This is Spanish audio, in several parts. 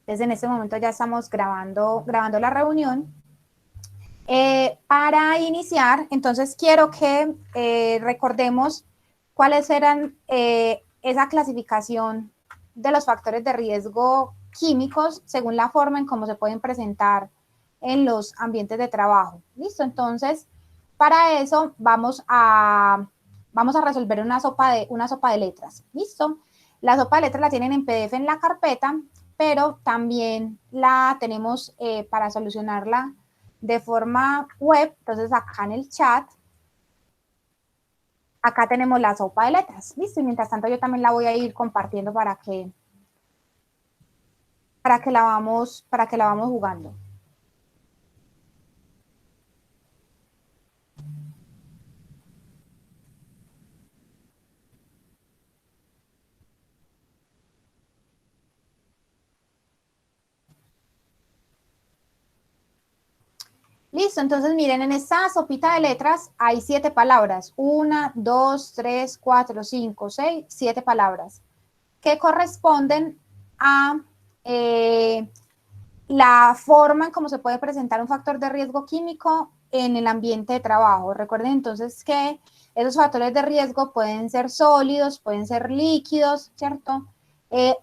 Entonces en este momento ya estamos grabando la reunión. Para iniciar, entonces quiero que recordemos cuáles eran esa clasificación de los factores de riesgo químicos según la forma en cómo se pueden presentar en los ambientes de trabajo. ¿Listo? Entonces, para eso vamos a resolver una sopa de letras. ¿Listo? La sopa de letras la tienen en PDF en la carpeta, pero también la tenemos para solucionarla de forma web. Entonces acá en el chat, acá tenemos la sopa de letras. ¿Listo? Y mientras tanto yo también la voy a ir compartiendo para que la vamos jugando. Listo, entonces miren, en esta sopita de letras hay 7 palabras. 1, 2, 3, 4, 5, 6, 7 palabras que corresponden a la forma en cómo se puede presentar un factor de riesgo químico en el ambiente de trabajo. Recuerden entonces que esos factores de riesgo pueden ser sólidos, pueden ser líquidos, ¿cierto?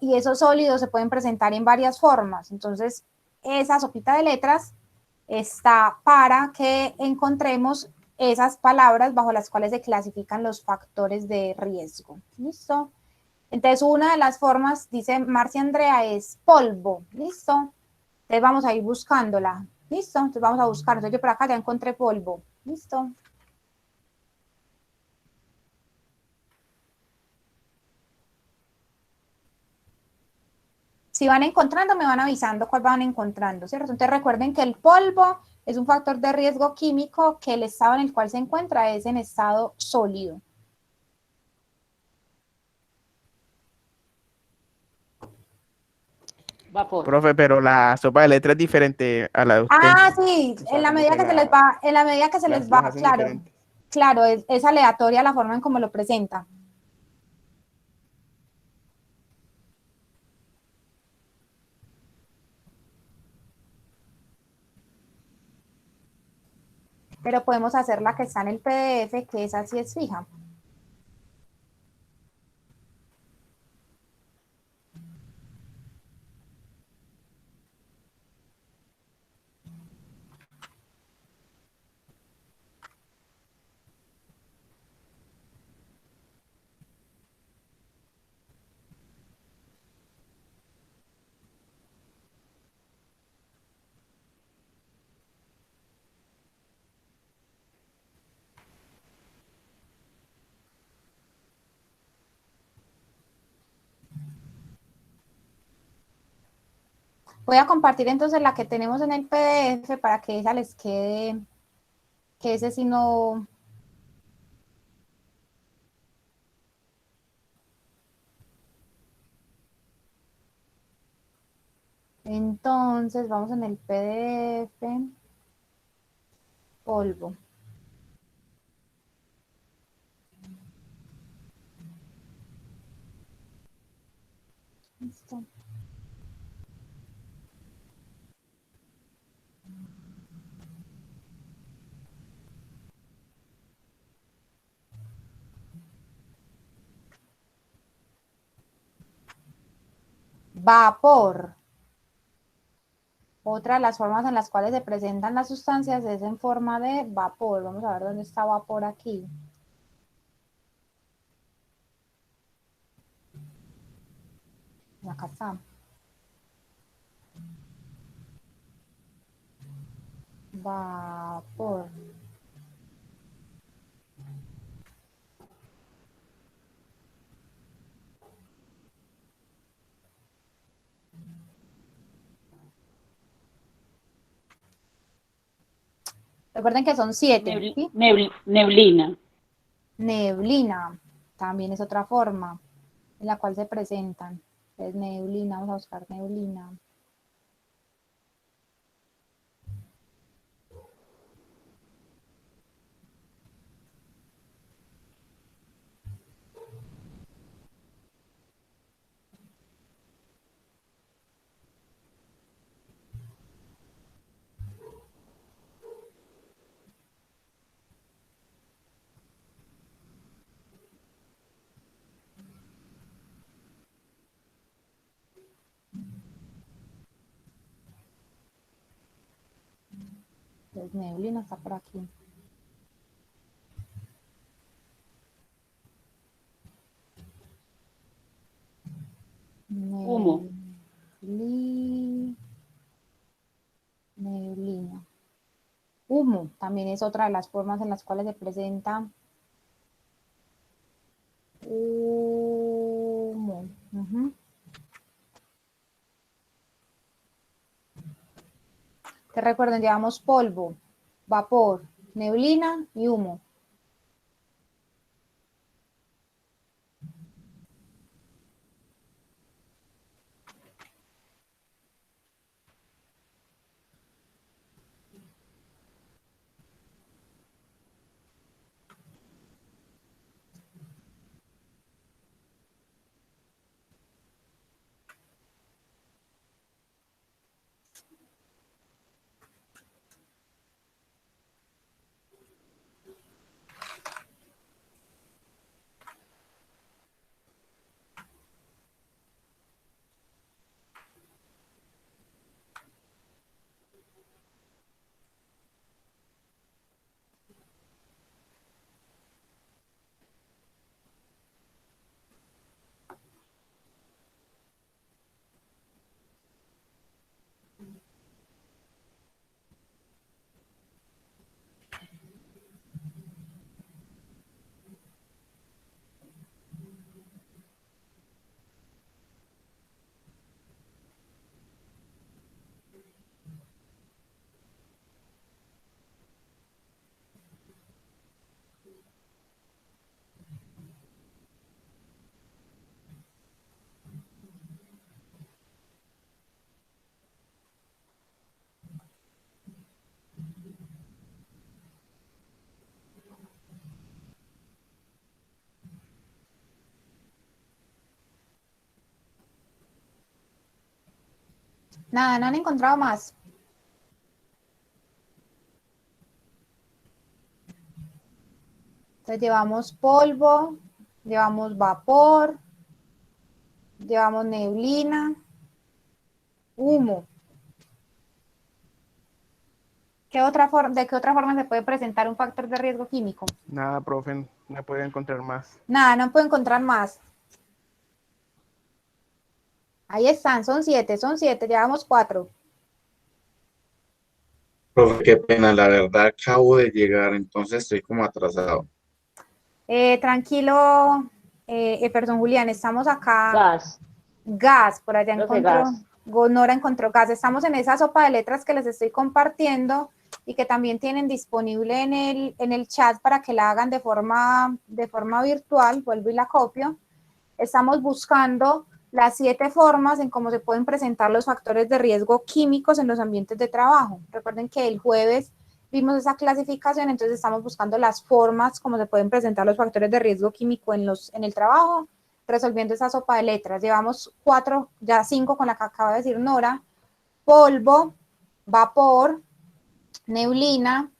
Y esos sólidos se pueden presentar en varias formas. Entonces, esa sopita de letras está para que encontremos esas palabras bajo las cuales se clasifican los factores de riesgo. ¿Listo? Entonces, una de las formas, dice Marcia Andrea, es polvo. ¿Listo? Entonces vamos a ir buscándola. ¿Listo? Entonces vamos a buscar. Entonces yo por acá ya encontré polvo. ¿Listo? Si van encontrando, me van avisando cuál van encontrando, ¿cierto? Entonces recuerden que el polvo es un factor de riesgo químico que el estado en el cual se encuentra es en estado sólido. Vapor. Profe, pero la sopa de letras es diferente a la de usted. Ah, sí, O en sea, la como medida que que se les va, en la medida que se les las va, hacen claro, diferentes. claro, es aleatoria la forma en cómo lo presenta. Pero podemos hacer la que está en el PDF, que esa sí es fija. Voy a compartir entonces la que tenemos en el PDF para que esa les quede, que ese sí no. Entonces vamos en el PDF, polvo. Listo. Vapor. Otra de las formas en las cuales se presentan las sustancias es en forma de vapor. Vamos a ver dónde está vapor aquí. Acá está. Vapor. Recuerden que son 7, ¿sí? Neblina. Neblina. También es otra forma en la cual se presentan. Es neblina. Vamos a buscar neblina. Entonces, neblina está por aquí. Humo. Neblina. Humo también es otra de las formas en las cuales se presenta humo. Te recuerden, llevamos polvo, vapor, neblina y humo. Nada, no han encontrado más. Entonces llevamos polvo, llevamos vapor, llevamos neblina, humo. ¿De qué otra forma se puede presentar un factor de riesgo químico? Nada, profe, no puede encontrar más. Nada, no puedo encontrar más. Ahí están, son siete, llevamos 4. Profe, qué pena, la verdad acabo de llegar, entonces estoy como atrasado. Tranquilo, perdón, Julián, estamos acá. Gas. Gas, por allá Profe, encontró, gas. Gonora encontró gas. Estamos en esa sopa de letras que les estoy compartiendo y que también tienen disponible en el chat para que la hagan de forma virtual. Vuelvo y la copio. Estamos buscando las 7 formas en cómo se pueden presentar los factores de riesgo químicos en los ambientes de trabajo. Recuerden que el jueves vimos esa clasificación, entonces estamos buscando las formas como se pueden presentar los factores de riesgo químico en el trabajo, resolviendo esa sopa de letras. Llevamos 4, ya 5 con la que acaba de decir Nora: polvo, vapor, neblina,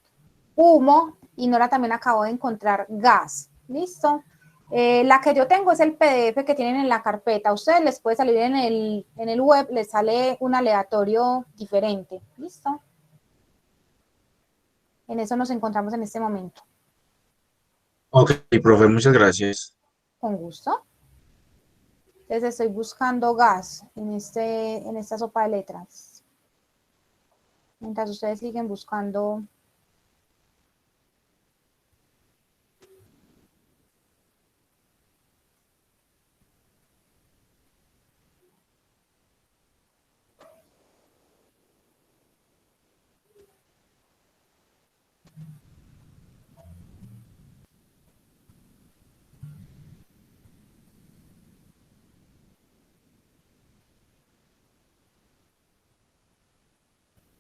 humo, y Nora también acabó de encontrar gas. ¿Listo? La que yo tengo es el PDF que tienen en la carpeta. A ustedes les puede salir en el web, les sale un aleatorio diferente. ¿Listo? En eso nos encontramos en este momento. Ok, profe, muchas gracias. Con gusto. Entonces estoy buscando gas en esta sopa de letras. Mientras ustedes siguen buscando.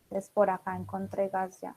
Entonces por acá encontré gas ya.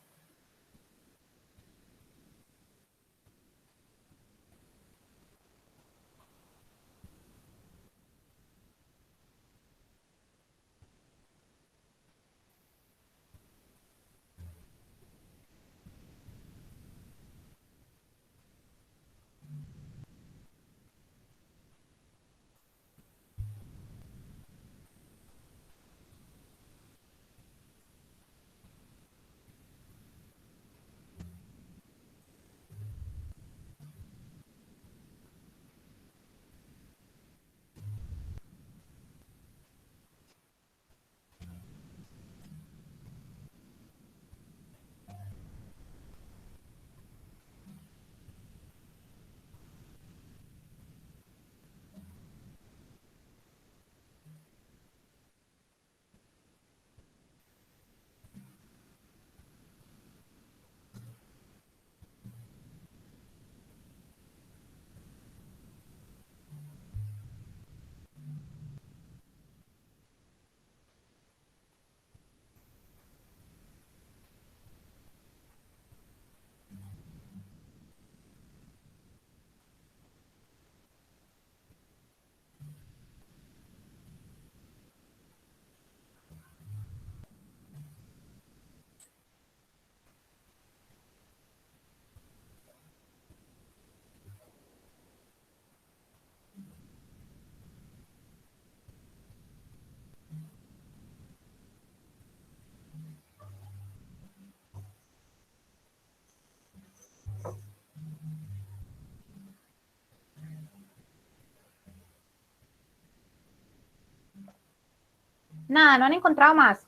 Nada, no han encontrado más.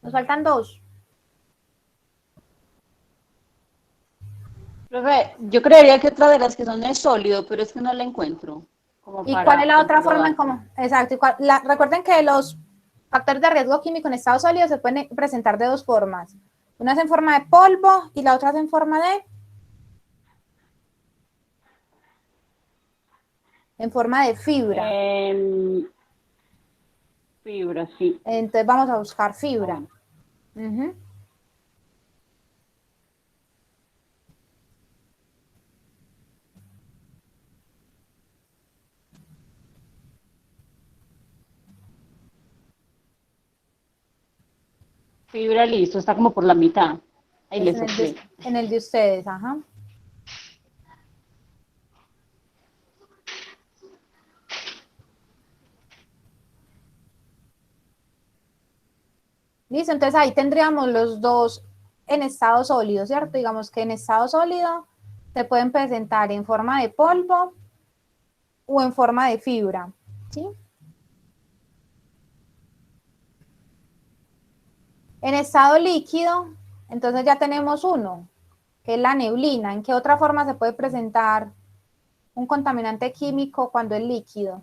Nos faltan 2. Profe, yo creería que otra de las que son es sólido, pero es que no la encuentro. Como ¿Y cuál es la otra forma en comprobar. cómo? Exacto. Recuerden que los factores de riesgo químico en estado sólido se pueden presentar de 2 formas. Una es en forma de polvo y la otra es en forma de... En forma de fibra. Fibra, sí. Entonces vamos a buscar fibra. Bueno. Ujú. Fibra, listo, está como por la mitad. Ahí Es le soplé. en el de ustedes, ajá. Listo, entonces ahí tendríamos los dos en estado sólido, ¿cierto? Digamos que en estado sólido se pueden presentar en forma de polvo o en forma de fibra, ¿sí? En estado líquido, entonces ya tenemos uno, que es la neblina. ¿En qué otra forma se puede presentar un contaminante químico cuando es líquido?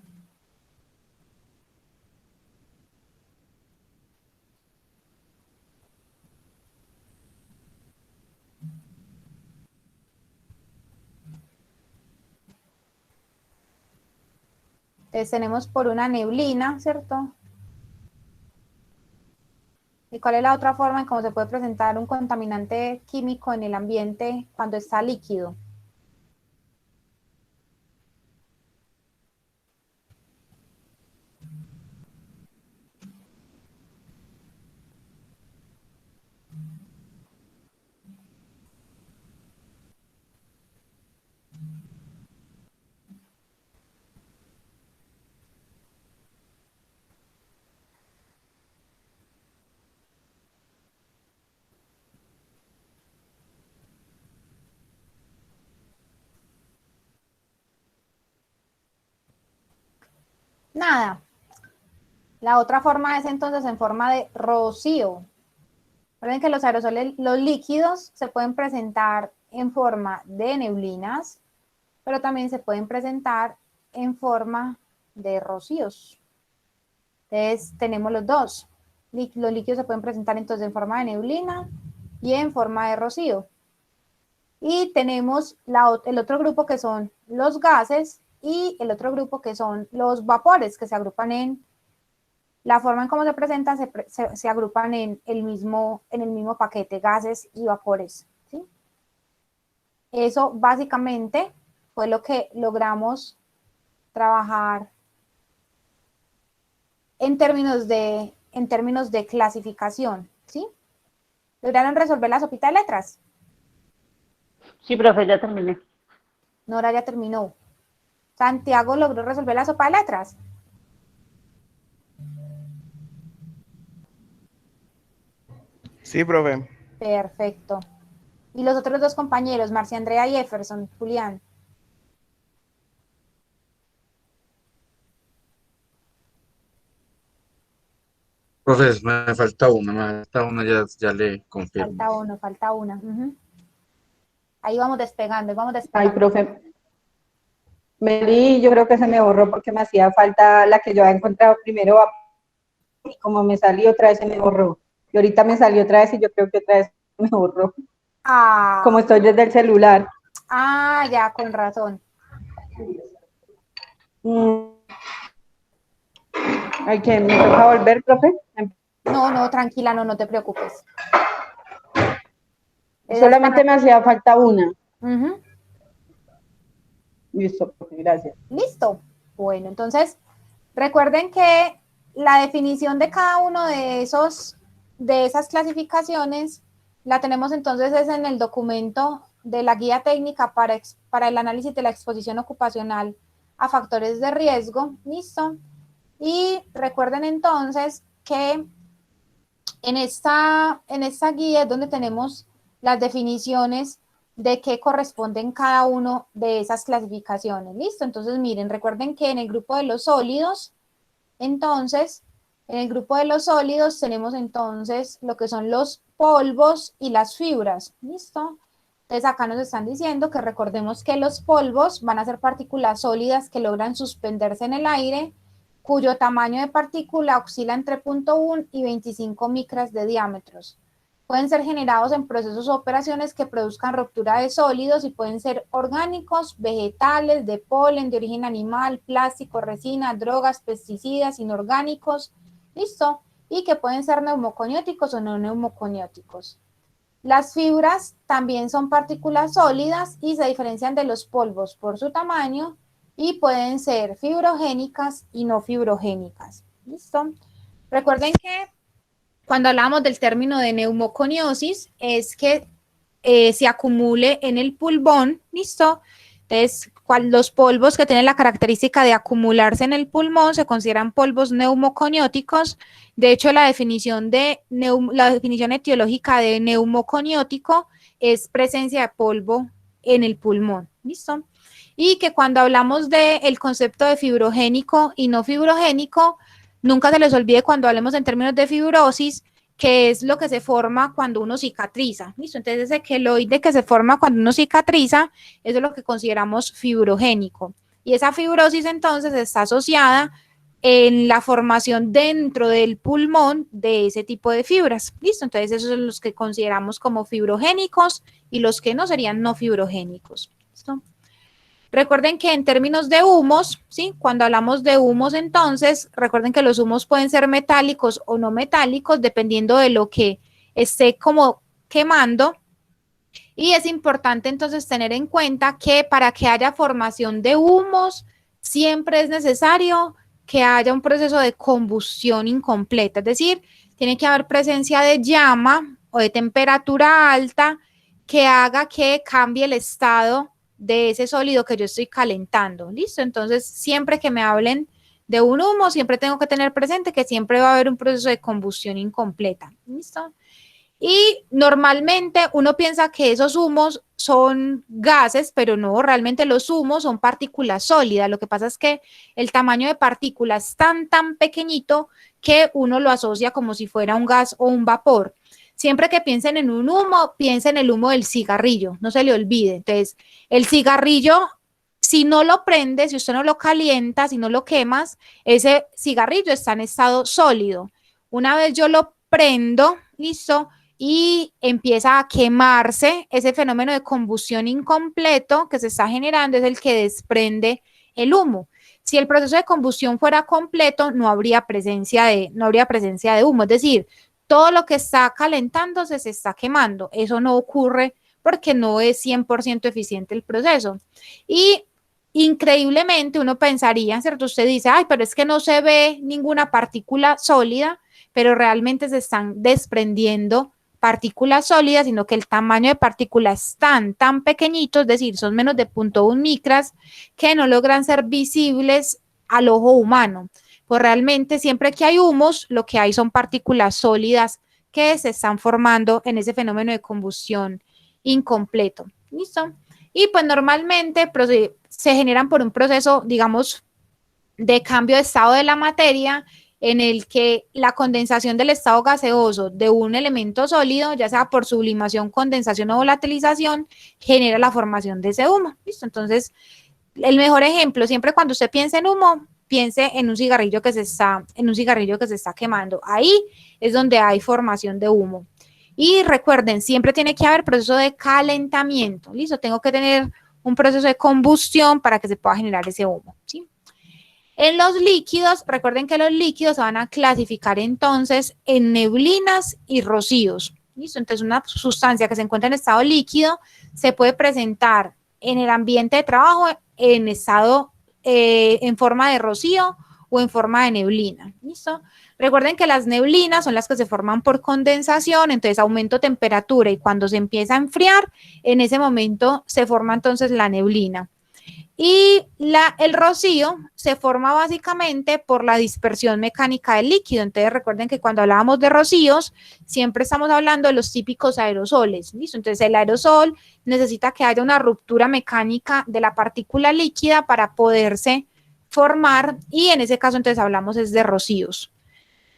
Entonces tenemos por una neblina, ¿cierto? ¿Y cuál es la otra forma en cómo se puede presentar un contaminante químico en el ambiente cuando está líquido? Nada. La otra forma es entonces en forma de rocío. Recuerden que los aerosoles, los líquidos, se pueden presentar en forma de neblinas, pero también se pueden presentar en forma de rocíos. Entonces, tenemos los dos. Los líquidos se pueden presentar entonces en forma de neblina y en forma de rocío. Y tenemos el otro grupo que son los gases y el otro grupo que son los vapores, que se agrupan en la forma en cómo se presentan, se agrupan en el mismo paquete, gases y vapores, ¿sí? Eso básicamente fue lo que logramos trabajar en términos de clasificación, ¿sí? ¿Lograron resolver la sopita de letras? Sí, profe, ya terminé. Nora ya terminó. Santiago logró resolver la sopa de letras. Sí, profe. Perfecto. Y los otros 2 compañeros, Marcia Andrea y Jefferson, Julián. Profe, me falta una, ya le confirmo. Falta una. Ahí vamos despegando, vamos Ay, despegando. profe, Meli, yo creo que se me borró porque me hacía falta la que yo había encontrado primero y como me salió otra vez se me borró. Y ahorita me salió otra vez y yo creo que otra vez me borró. Como Ah, estoy desde el celular. ya, con razón. Mm, Ay, que me toca volver, profe. No, tranquila, no te preocupes. Esas Solamente me hacía falta una. Ujú. Listo, profe, gracias. Listo. Bueno, entonces, recuerden que la definición de cada uno de esas clasificaciones la tenemos entonces es en el documento de la guía técnica para el análisis de la exposición ocupacional a factores de riesgo. Listo. Y recuerden entonces que en esta guía es donde tenemos las definiciones de qué corresponden cada uno de esas clasificaciones. ¿Listo? Entonces, miren, recuerden que en el grupo de los sólidos, entonces, En el grupo de los sólidos tenemos entonces lo que son los polvos y las fibras, ¿listo? Entonces acá nos están diciendo que recordemos que los polvos van a ser partículas sólidas que logran suspenderse en el aire, cuyo tamaño de partícula oscila entre 0.1 y 25 micras de diámetros. Pueden ser generados en procesos o operaciones que produzcan ruptura de sólidos y pueden ser orgánicos, vegetales, de polen, de origen animal, plástico, resina, drogas, pesticidas, inorgánicos, ¿listo? Y que pueden ser neumoconióticos o no neumoconióticos. Las fibras también son partículas sólidas y se diferencian de los polvos por su tamaño y pueden ser fibrogénicas y no fibrogénicas. ¿Listo? Recuerden que cuando hablamos del término de neumoconiosis es que se acumule en el pulmón, ¿listo? Entonces, los polvos que tienen la característica de acumularse en el pulmón se consideran polvos neumoconióticos. De hecho, la definición etiológica de neumoconiótico es presencia de polvo en el pulmón, ¿listo? Y que cuando hablamos del concepto de fibrogénico y no fibrogénico, nunca se les olvide cuando hablemos en términos de fibrosis, que es lo que se forma cuando uno cicatriza, ¿listo? Entonces, ese queloide que se forma cuando uno cicatriza, eso es lo que consideramos fibrogénico. Y esa fibrosis, entonces, está asociada en la formación dentro del pulmón de ese tipo de fibras, ¿listo? Entonces, esos son los que consideramos como fibrogénicos y los que no serían no fibrogénicos, ¿listo? Recuerden que en términos de humos, ¿sí? Cuando hablamos de humos, entonces, recuerden que los humos pueden ser metálicos o no metálicos, dependiendo de lo que esté como quemando. Y es importante entonces tener en cuenta que para que haya formación de humos, siempre es necesario que haya un proceso de combustión incompleta, es decir, tiene que haber presencia de llama o de temperatura alta que haga que cambie el estado de ese sólido que yo estoy calentando, ¿listo? Entonces, siempre que me hablen de un humo, siempre tengo que tener presente que siempre va a haber un proceso de combustión incompleta, ¿listo? Y normalmente uno piensa que esos humos son gases, pero no, realmente los humos son partículas sólidas. Lo que pasa es que el tamaño de partícula es tan pequeñito que uno lo asocia como si fuera un gas o un vapor. Siempre que piensen en un humo, piensen en el humo del cigarrillo, no se le olvide. Entonces, el cigarrillo, si no lo prende, si usted no lo calienta, si no lo quemas, ese cigarrillo está en estado sólido. Una vez yo lo prendo, listo, y empieza a quemarse, ese fenómeno de combustión incompleto que se está generando es el que desprende el humo. Si el proceso de combustión fuera completo, no habría presencia de humo, es decir, todo lo que está calentándose se está quemando. Eso no ocurre porque no es 100% eficiente el proceso. Y increíblemente uno pensaría, ¿cierto? Usted dice, ay, pero es que no se ve ninguna partícula sólida, pero realmente se están desprendiendo partículas sólidas, sino que el tamaño de partículas es tan pequeñito, es decir, son menos de 0.1 micras, que no logran ser visibles al ojo humano. Pues realmente siempre que hay humos, lo que hay son partículas sólidas que se están formando en ese fenómeno de combustión incompleto. ¿Listo? Y pues normalmente se generan por un proceso, digamos, de cambio de estado de la materia en el que la condensación del estado gaseoso de un elemento sólido, ya sea por sublimación, condensación o volatilización, genera la formación de ese humo. ¿Listo? Entonces, el mejor ejemplo, siempre cuando usted piense en humo, piense en un cigarrillo que se está quemando. Ahí es donde hay formación de humo. Y recuerden, siempre tiene que haber proceso de calentamiento. ¿Listo? Tengo que tener un proceso de combustión para que se pueda generar ese humo, ¿sí? En los líquidos, recuerden que los líquidos se van a clasificar entonces en neblinas y rocíos. ¿Listo? Entonces, una sustancia que se encuentra en estado líquido se puede presentar en el ambiente de trabajo en estado en forma de rocío o en forma de neblina. ¿Listo? Recuerden que las neblinas son las que se forman por condensación, entonces aumento temperatura y cuando se empieza a enfriar, en ese momento se forma entonces la neblina. Y el rocío se forma básicamente por la dispersión mecánica del líquido. Entonces recuerden que cuando hablábamos de rocíos, siempre estamos hablando de los típicos aerosoles. ¿Listo? Entonces el aerosol necesita que haya una ruptura mecánica de la partícula líquida para poderse formar y en ese caso entonces hablamos es de rocíos.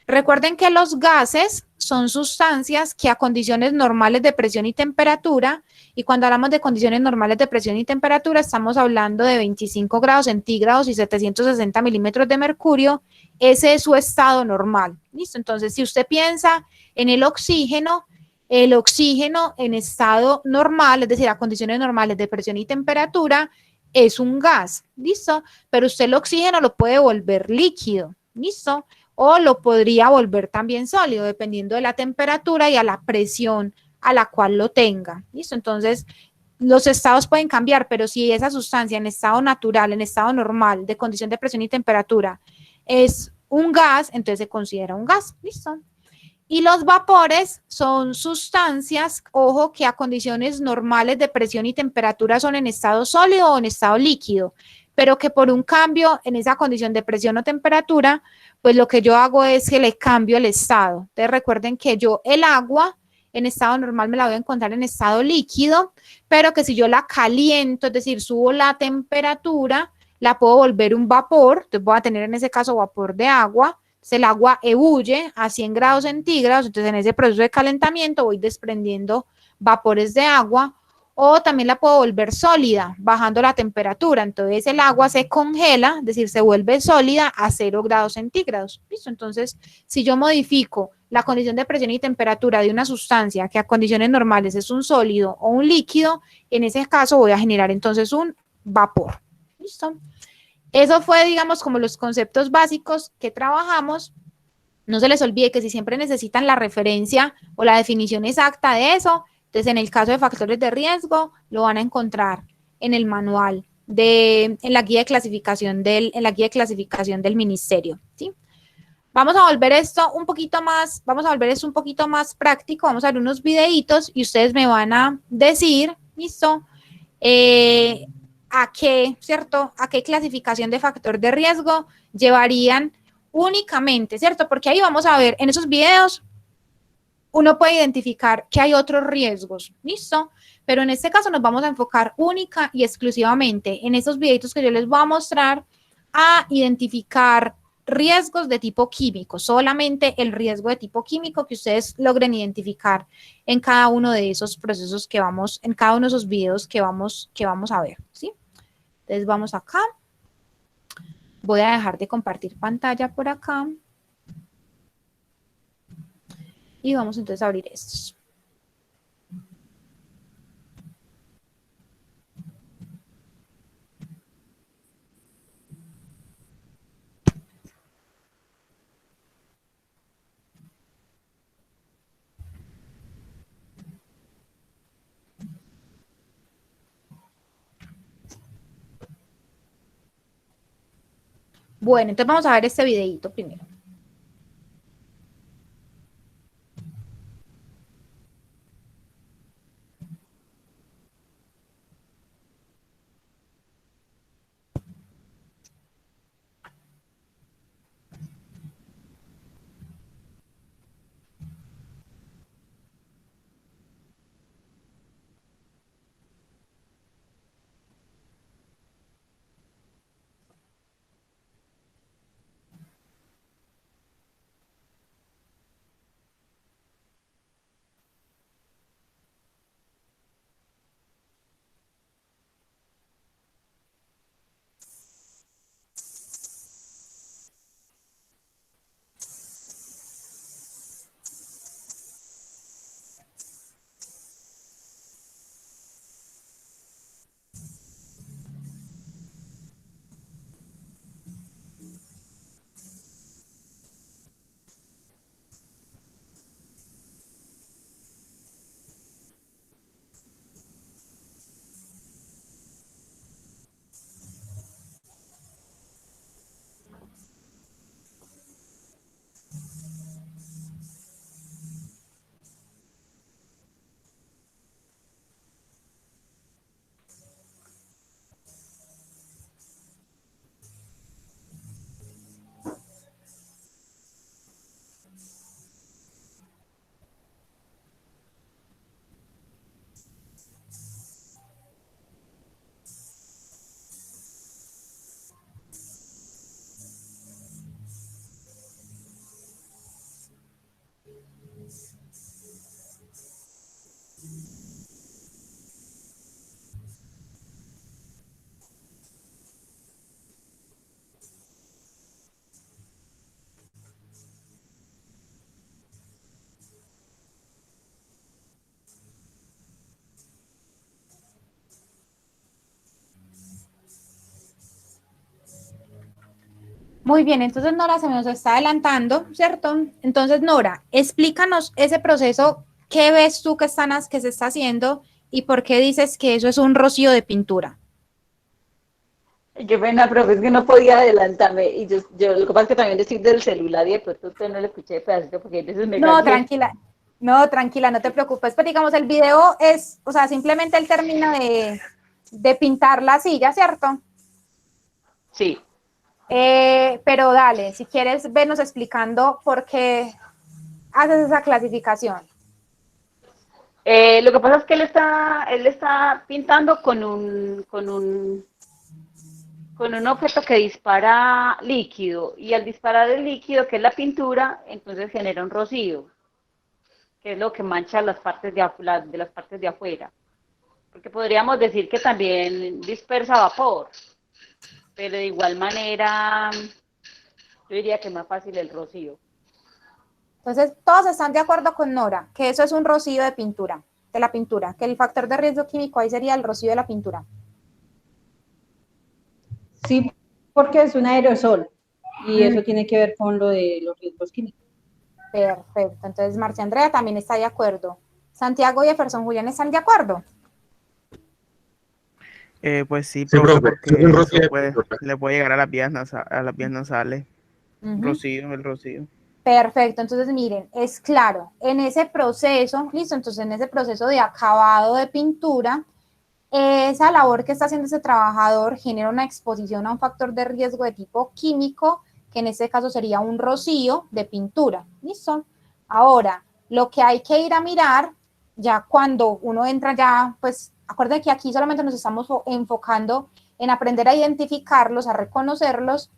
Recuerden que los gases son sustancias que a condiciones normales de presión y temperatura, y cuando hablamos de condiciones normales de presión y temperatura, estamos hablando de 25 grados centígrados y 760 milímetros de mercurio, ese es su estado normal. ¿Listo? Entonces, si usted piensa en el oxígeno en estado normal, es decir, a condiciones normales de presión y temperatura, es un gas, ¿listo? Pero usted el oxígeno lo puede volver líquido, ¿listo? O lo podría volver también sólido, dependiendo de la temperatura y a la presión a la cual lo tenga, ¿listo? Entonces, los estados pueden cambiar, pero si esa sustancia en estado natural, en estado normal, de condición de presión y temperatura, es un gas, entonces se considera un gas, ¿listo? Y los vapores son sustancias, ojo, que a condiciones normales de presión y temperatura son en estado sólido o en estado líquido, pero que por un cambio en esa condición de presión o temperatura, pues lo que yo hago es que le cambio el estado. Entonces recuerden que yo el agua en estado normal me la voy a encontrar en estado líquido, pero que si yo la caliento, es decir, subo la temperatura, la puedo volver un vapor, entonces voy a tener en ese caso vapor de agua. El agua ebulle a 100 grados centígrados, entonces en ese proceso de calentamiento voy desprendiendo vapores de agua, o también la puedo volver sólida, bajando la temperatura, entonces el agua se congela, es decir, se vuelve sólida a 0 grados centígrados. ¿Listo? Entonces, si yo modifico la condición de presión y temperatura de una sustancia que a condiciones normales es un sólido o un líquido, en ese caso voy a generar entonces un vapor. ¿Listo? Eso fue, digamos, como los conceptos básicos que trabajamos. No se les olvide que si siempre necesitan la referencia o la definición exacta de eso, entonces en el caso de factores de riesgo, lo van a encontrar en el manual, en la guía de clasificación del ministerio, ¿sí? Vamos a volver esto un poquito más, práctico, vamos a ver unos videitos y ustedes me van a decir, ¿listo? A qué, ¿cierto? A qué clasificación de factor de riesgo llevarían únicamente, ¿cierto? Porque ahí vamos a ver, en esos videos, uno puede identificar que hay otros riesgos, ¿listo? Pero en este caso nos vamos a enfocar única y exclusivamente en esos videitos que yo les voy a mostrar a identificar riesgos de tipo químico, solamente el riesgo de tipo químico que ustedes logren identificar en cada uno de esos procesos que vamos, en cada uno de esos videos que vamos a ver, ¿sí? Entonces vamos acá. Voy a dejar de compartir pantalla por acá. Y vamos entonces a abrir estos. Bueno, entonces vamos a ver este videito primero. Muy bien, entonces Nora se nos está adelantando, ¿cierto? Entonces, Nora, explícanos ese proceso, ¿qué ves tú que se está haciendo y por qué dices que eso es un rocío de pintura? Qué pena, profe, es que no podía adelantarme. Y yo lo que pasa es que también estoy del celular y de pronto usted no le escuché de pedacito porque a veces me No, cambié. tranquila, no, tranquila, no te preocupes, pero digamos, el video es, o sea, simplemente él termina de pintar la silla, ¿cierto? Sí. Pero dale, si quieres, venos explicando por qué haces esa clasificación. Lo que pasa es que él está pintando con un objeto que dispara líquido y al disparar el líquido, que es la pintura, entonces genera un rocío, que es lo que mancha las partes de las partes de afuera. Porque podríamos decir que también dispersa vapor, pero de igual manera yo diría que es más fácil el rocío. Entonces, todos están de acuerdo con Nora, que eso es un rocío de pintura, de la pintura, que el factor de riesgo químico ahí sería el rocío de la pintura. Sí, porque es un aerosol y Mm, eso tiene que ver con lo de los riesgos químicos. perfecto. Entonces, Marcia Andrea también está de acuerdo. Santiago y Jefferson Julián están de acuerdo. Pues sí, Sí, profe, profe, es un porque rocío eso de puede, pintura. le puede llegar a las vías nasales. Ujú. Rocío, el rocío. Perfecto, entonces miren, es claro, en ese proceso, listo, entonces en ese proceso de acabado de pintura, esa labor que está haciendo ese trabajador genera una exposición a un factor de riesgo de tipo químico, que en este caso sería un rocío de pintura, listo. Ahora, lo que hay que ir a mirar, ya cuando uno entra ya, pues, acuérdense que aquí solamente nos estamos enfocando en aprender a identificarlos, a reconocerlos,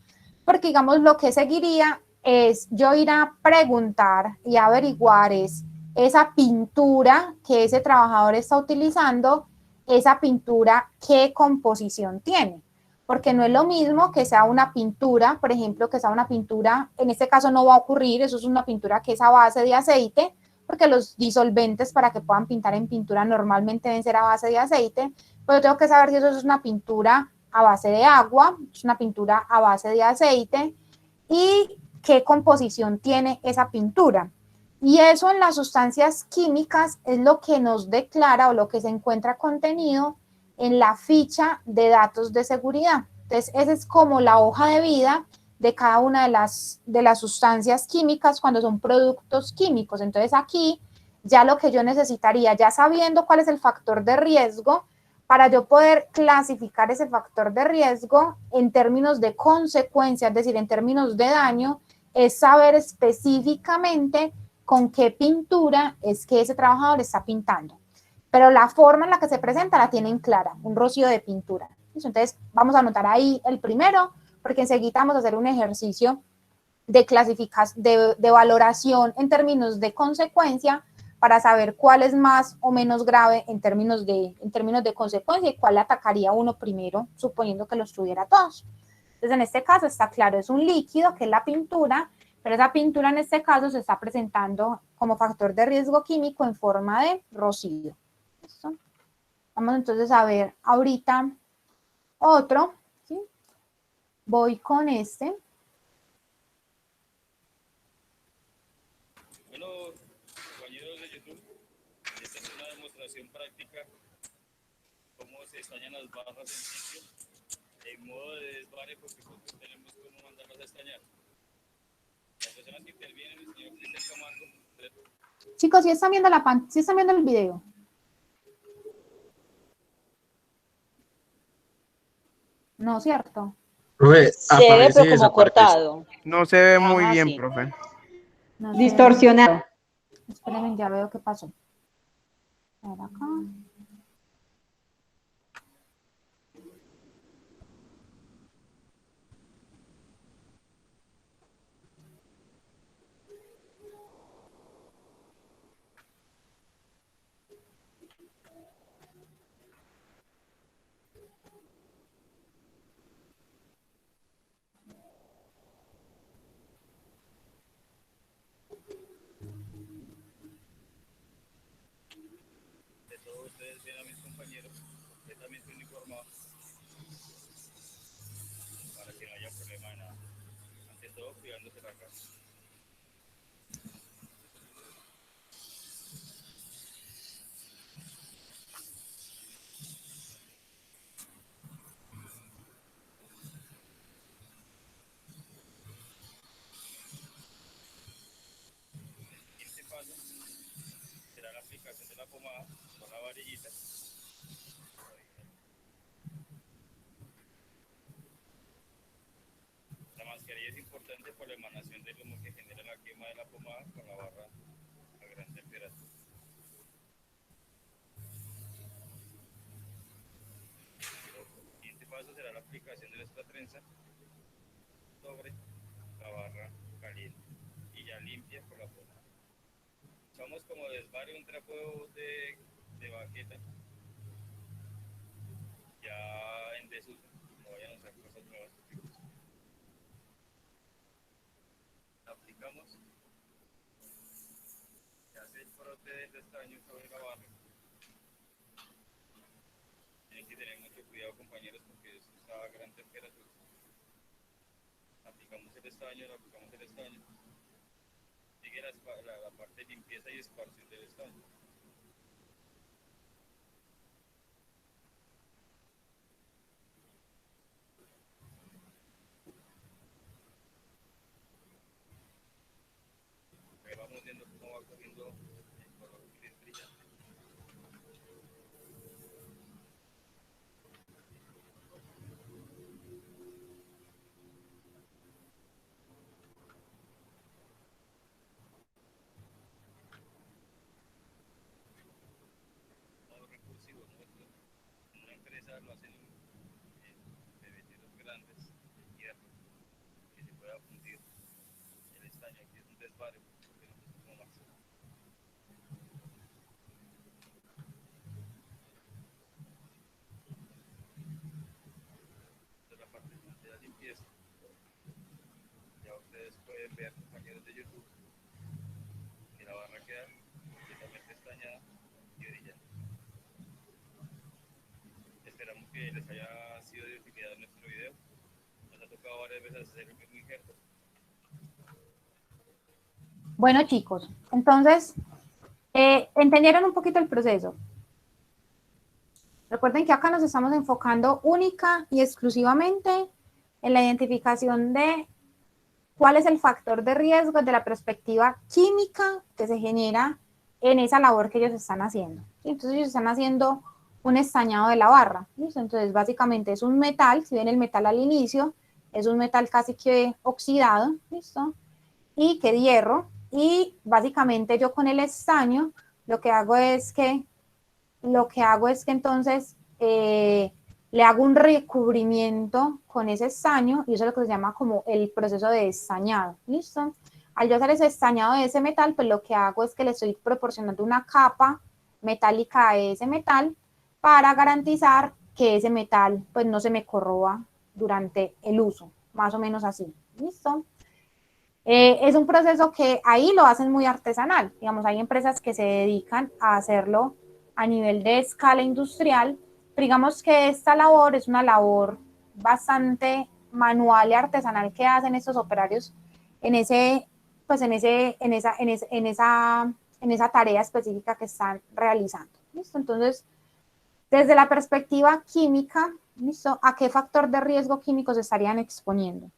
porque digamos lo que seguiría es yo ir a preguntar y averiguar es esa pintura que ese trabajador está utilizando, esa pintura qué composición tiene, porque no es lo mismo que sea una pintura, por ejemplo, que sea una pintura, en este caso no va a ocurrir, eso es una pintura que es a base de aceite, porque los disolventes para que puedan pintar en pintura normalmente deben ser a base de aceite, pero yo tengo que saber si eso es una pintura a base de agua, es una pintura a base de aceite y qué composición tiene esa pintura. Y eso en las sustancias químicas es lo que nos declara o lo que se encuentra contenido en la ficha de datos de seguridad. Entonces, esa es como la hoja de vida de cada una de las sustancias químicas cuando son productos químicos. Entonces, aquí ya lo que yo necesitaría, ya sabiendo cuál es el factor de riesgo, para yo poder clasificar ese factor de riesgo en términos de consecuencia, es decir, en términos de daño, es saber específicamente con qué pintura es que ese trabajador está pintando. Pero la forma en la que se presenta la tienen clara, un rocío de pintura. Entonces, vamos a anotar ahí el primero, porque enseguida vamos a hacer un ejercicio de clasificación, de valoración en términos de consecuencia para saber cuál es más o menos grave en términos de consecuencia y cuál atacaría uno primero, suponiendo que los tuviera todos. Entonces, en este caso está claro, es un líquido que es la pintura, pero esa pintura en este caso se está presentando como factor de riesgo químico en forma de rocío. ¿Listo? Vamos entonces a ver ahorita otro, ¿sí? Voy con este. Bueno, compañeros de YouTube, esta es una demostración práctica cómo se estañan las barras en sitio en modo de desvare porque pues, no tenemos cómo mandarlas a estañar. Las personas que intervienen, el señor Cristian Camargo. Chicos, ¿sí están viendo ¿sí están viendo el video? No, ¿cierto? Profe, Se ve, aparece pero y como desaparece. cortado. No se ve muy Ajá, bien, sí. profe. No sé. Distorsionado. Espérenme, ya veo qué pasó. A ver acá. De todos ustedes ven a mis compañeros que también estoy uniformado para que no haya problema de nada. ante todo cuidándose la casa. El siguiente paso será la aplicación de la pomada con la varillita. La mascarilla es importante por la emanación del humo que genera la quema de la pomada con la barra a gran temperatura. El siguiente paso será la aplicación de esta trenza sobre la barra caliente y ya limpia por la pomada. Usamos como desvare un trapo de baqueta ya en desuso, no vayan a usar cosas nuevas. Aplicamos, se hace el frote del estaño sobre la barra. Tienen que tener mucho cuidado, compañeros, porque esto está a gran temperatura. Aplicamos el estaño, sigue la parte de limpieza y esparcir del estaño. Ahí vamos viendo cómo va cogiendo el color gris brillante. Modo recursivo nuestro. En una empresa lo hacen en bebeteros grandes de hierro que se pueda fundir el estaño. Aquí es un desvare porque no se suma más. Esta es la parte de la limpieza. Ya ustedes pueden ver, compañeros de YouTube, que la barra queda completamente estañada y brillante. Esperamos que les haya sido de utilidad nuestro video. Nos ha tocado varias veces hacer el mismo injerto. Bueno, chicos, entonces, ¿entendieron un poquito el proceso? Recuerden que acá nos estamos enfocando única y exclusivamente en la identificación de cuál es el factor de riesgo desde la perspectiva química que se genera en esa labor que ellos están haciendo. ¿Sí? Entonces ellos están haciendo un estañado de la barra. ¿Listo? Entonces básicamente es un metal, si ven el metal al inicio, es un metal casi que oxidado, ¿listo? Y que de hierro, y básicamente yo con el estaño lo que hago es que entonces le hago un recubrimiento con ese estaño y eso es lo que se llama como el proceso de estañado, ¿listo? Al yo hacer ese estañado de ese metal, pues lo que hago es que le estoy proporcionando una capa metálica a ese metal para garantizar que ese metal pues no se me corroba durante el uso, más o menos así, ¿listo? Es un proceso que ahí lo hacen muy artesanal, digamos, hay empresas que se dedican a hacerlo a nivel de escala industrial, pero digamos que esta labor es una labor bastante manual y artesanal que hacen estos operarios en esa tarea específica que están realizando. ¿Listo? Entonces, desde la perspectiva química, ¿listo? ¿A qué factor de riesgo químico se estarían exponiendo?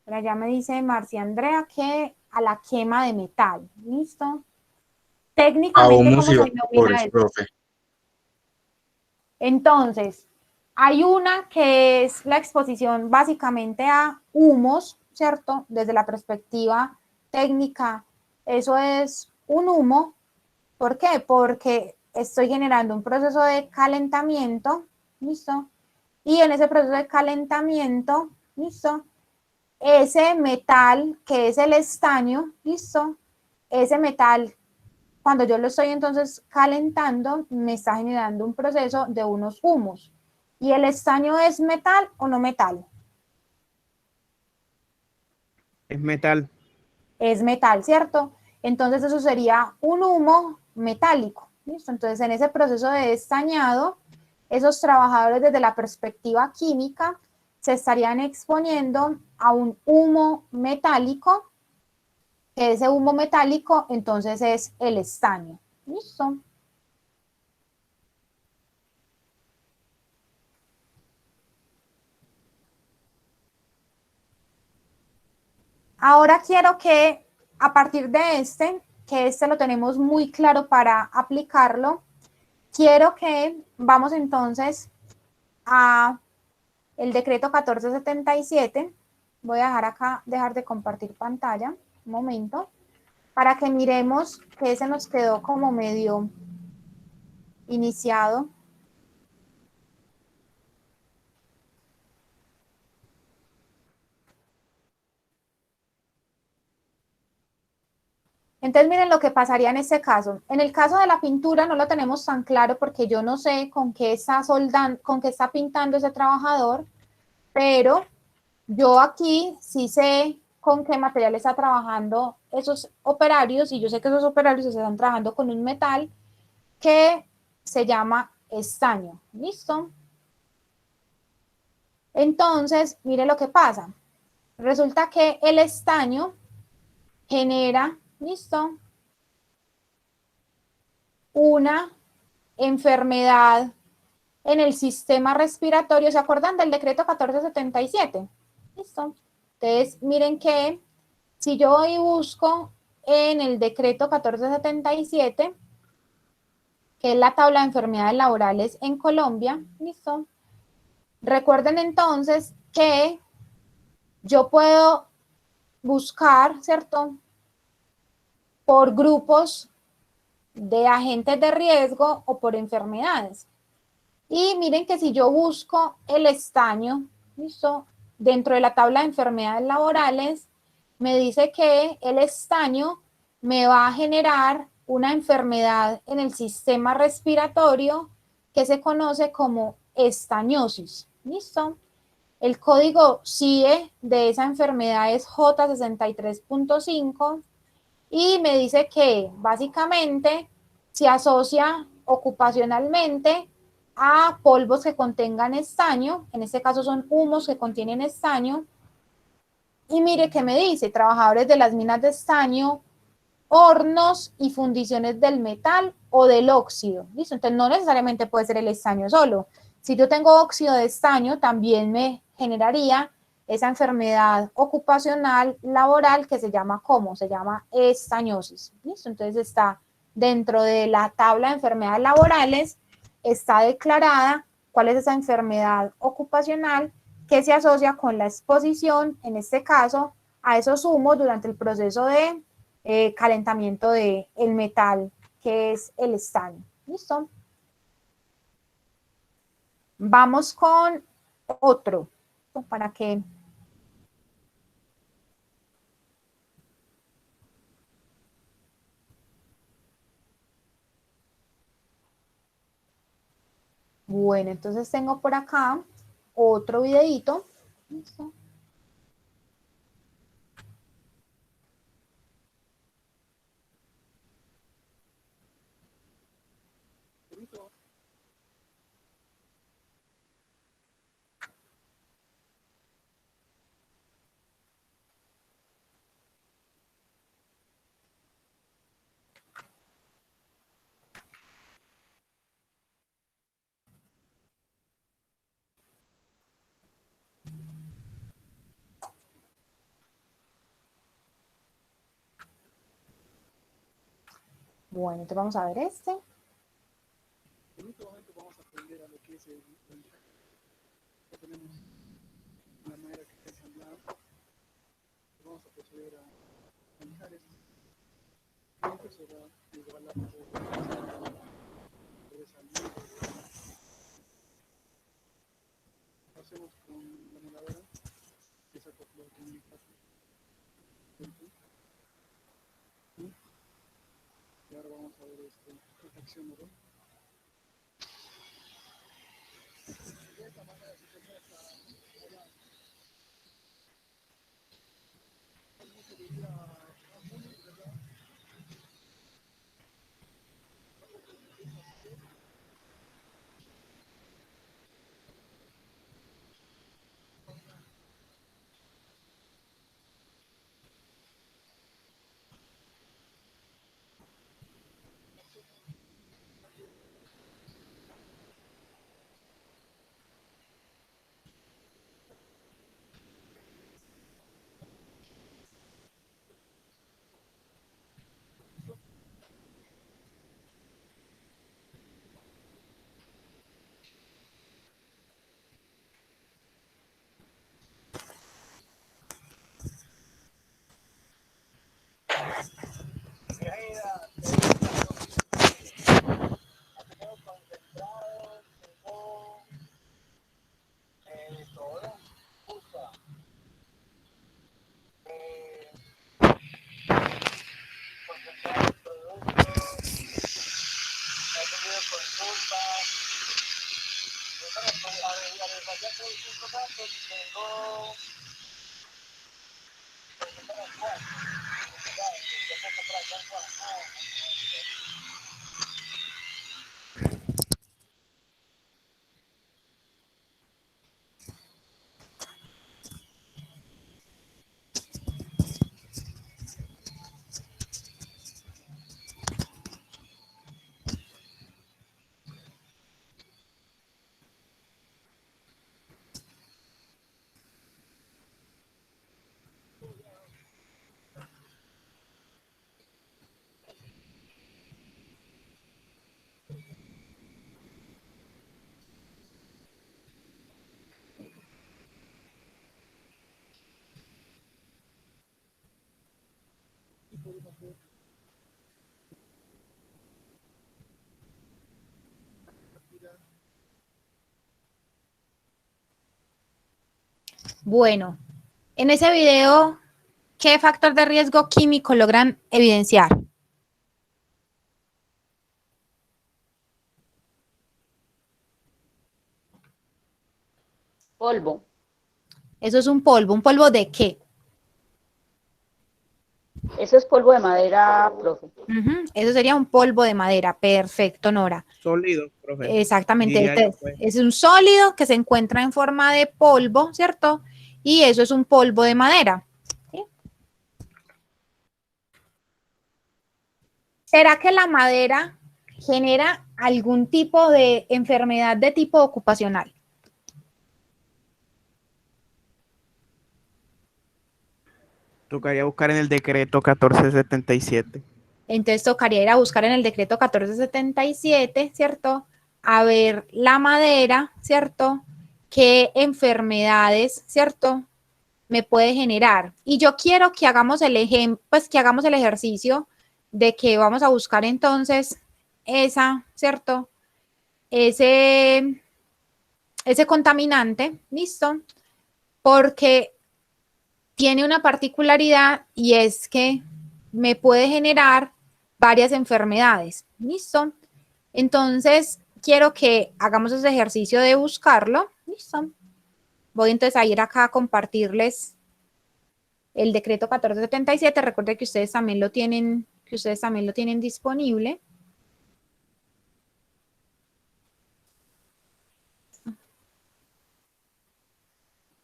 Pero ya me dice Marcia Andrea que a la quema de metal, ¿listo? Técnicamente, ¿cómo se denomina eso? Profe. Entonces, hay una que es la exposición básicamente a humos, ¿cierto? Desde la perspectiva técnica, eso es un humo. ¿Por qué? Porque estoy generando un proceso de calentamiento, ¿listo? Y en ese proceso de calentamiento, ¿listo? Ese metal que es el estaño, ¿listo? Ese metal, cuando yo lo estoy entonces calentando, me está generando un proceso de unos humos. ¿Y el estaño es metal o no metal? Es metal. Es metal, ¿cierto? Entonces eso sería un humo metálico, ¿listo? Entonces en ese proceso de estañado, esos trabajadores desde la perspectiva química se estarían exponiendo a un humo metálico, que ese humo metálico entonces es el estaño. ¿Listo? Ahora quiero que a partir de que este lo tenemos muy claro para aplicarlo, quiero que vamos entonces a el decreto 1477. Voy a dejar acá, dejar de compartir pantalla, un momento, para que miremos que ese nos quedó como medio iniciado. Entonces miren lo que pasaría en este caso. En el caso de la pintura no lo tenemos tan claro porque yo no sé con qué está soldando, con qué está pintando ese trabajador, pero yo aquí sí sé con qué material está trabajando esos operarios y yo sé que esos operarios están trabajando con un metal que se llama estaño. ¿Listo? Entonces, mire lo que pasa. Resulta que el estaño genera, ¿listo? Una enfermedad en el sistema respiratorio. ¿Se acuerdan del decreto 1477? ¿Listo? Entonces, miren que si yo hoy busco en el decreto 1477, que es la tabla de enfermedades laborales en Colombia, ¿listo? Recuerden entonces que yo puedo buscar, ¿cierto? Por grupos de agentes de riesgo o por enfermedades. Y miren que si yo busco el estaño, ¿listo? Dentro de la tabla de enfermedades laborales, me dice que el estaño me va a generar una enfermedad en el sistema respiratorio que se conoce como estañosis. ¿Listo? El código CIE de esa enfermedad es J63.5 y me dice que básicamente se asocia ocupacionalmente a polvos que contengan estaño, en este caso son humos que contienen estaño, y mire que me dice, trabajadores de las minas de estaño, hornos y fundiciones del metal o del óxido, ¿listo? Entonces no necesariamente puede ser el estaño solo. Si yo tengo óxido de estaño, también me generaría esa enfermedad ocupacional laboral que se llama ¿cómo? Se llama estañosis, ¿listo? Entonces está dentro de la tabla de enfermedades laborales, está declarada cuál es esa enfermedad ocupacional que se asocia con la exposición, en este caso, a esos humos durante el proceso de calentamiento del metal, que es el estaño. ¿Listo? Vamos con otro, para que... Bueno, entonces tengo por acá otro videito. ¿Listo? Bueno, entonces vamos a ver este. En este momento vamos a aprender a lo que es ya tenemos la manera que está ensamblada. Vamos a proceder a manejar esto. Siempre se va a igualar de salir. Lo hacemos con la moladora, que es acoplado con un espacio. Y ahora vamos a ver esta acción, ¿no? De esta manera se comienza a volar. Mucho diría muy, ¿verdad? Bueno, en ese video, ¿qué factor de riesgo químico logran evidenciar? Polvo. Eso es un polvo ¿de qué? Eso es polvo de madera, profe. Eso sería un polvo de madera, perfecto, Nora. Sólido, profe. Exactamente, Diría yo, pues. es un sólido que se encuentra en forma de polvo, ¿cierto? Y eso es un polvo de madera. ¿Sí? ¿Será que la madera genera algún tipo de enfermedad de tipo ocupacional? Tocaría buscar en el decreto 1477. Entonces tocaría ir a buscar en el decreto 1477, ¿cierto? A ver la madera, ¿cierto? ¿Qué enfermedades, ¿cierto? Me puede generar. Y yo quiero que hagamos el pues que hagamos el ejercicio de que vamos a buscar entonces esa, ¿cierto? Ese contaminante, ¿listo? Porque tiene una particularidad y es que me puede generar varias enfermedades, ¿listo? Entonces, quiero que hagamos ese ejercicio de buscarlo, ¿listo? Voy entonces a ir acá a compartirles el decreto 1477. Recuerden que ustedes también lo tienen, disponible.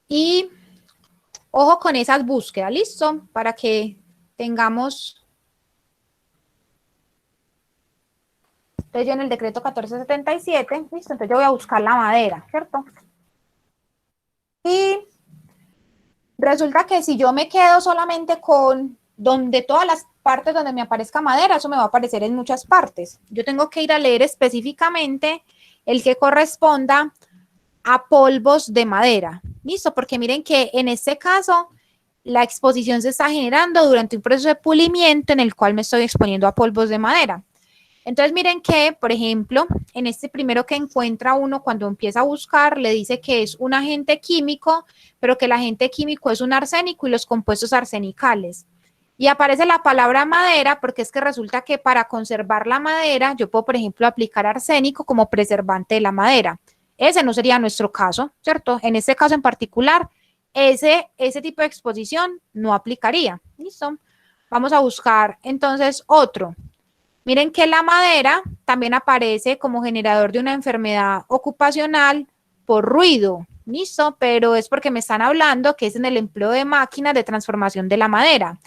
Y ojo con esas búsquedas, ¿listo? Para que tengamos. Entonces yo en el decreto 1477, ¿listo? Entonces yo voy a buscar la madera, ¿cierto? Y resulta que si yo me quedo solamente con donde todas las partes donde me aparezca madera, eso me va a aparecer en muchas partes. Yo tengo que ir a leer específicamente el que corresponda a polvos de madera. ¿Listo? Porque miren que en este caso la exposición se está generando durante un proceso de pulimiento en el cual me estoy exponiendo a polvos de madera. Entonces miren que, por ejemplo, en este primero que encuentra uno cuando empieza a buscar, le dice que es un agente químico, pero que el agente químico es un arsénico y los compuestos arsenicales. Y aparece la palabra madera porque es que resulta que para conservar la madera, yo puedo, por ejemplo, aplicar arsénico como preservante de la madera. Ese no sería nuestro caso, ¿cierto? En este caso en particular, ese tipo de exposición no aplicaría. ¿Listo? Vamos a buscar entonces otro. Miren que la madera también aparece como generador de una enfermedad ocupacional por ruido, ¿listo? Pero es porque me están hablando que es en el empleo de máquinas de transformación de la madera.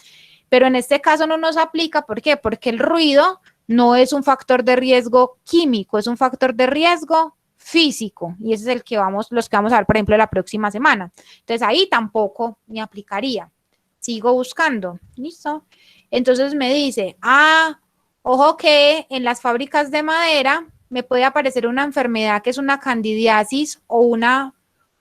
Pero en este caso no nos aplica, ¿por qué? Porque el ruido no es un factor de riesgo químico, es un factor de riesgo físico. Y ese es el que los que vamos a ver, por ejemplo, la próxima semana. Entonces ahí tampoco me aplicaría. Sigo buscando, ¿listo? Entonces me dice, ojo que en las fábricas de madera me puede aparecer una enfermedad que es una candidiasis o una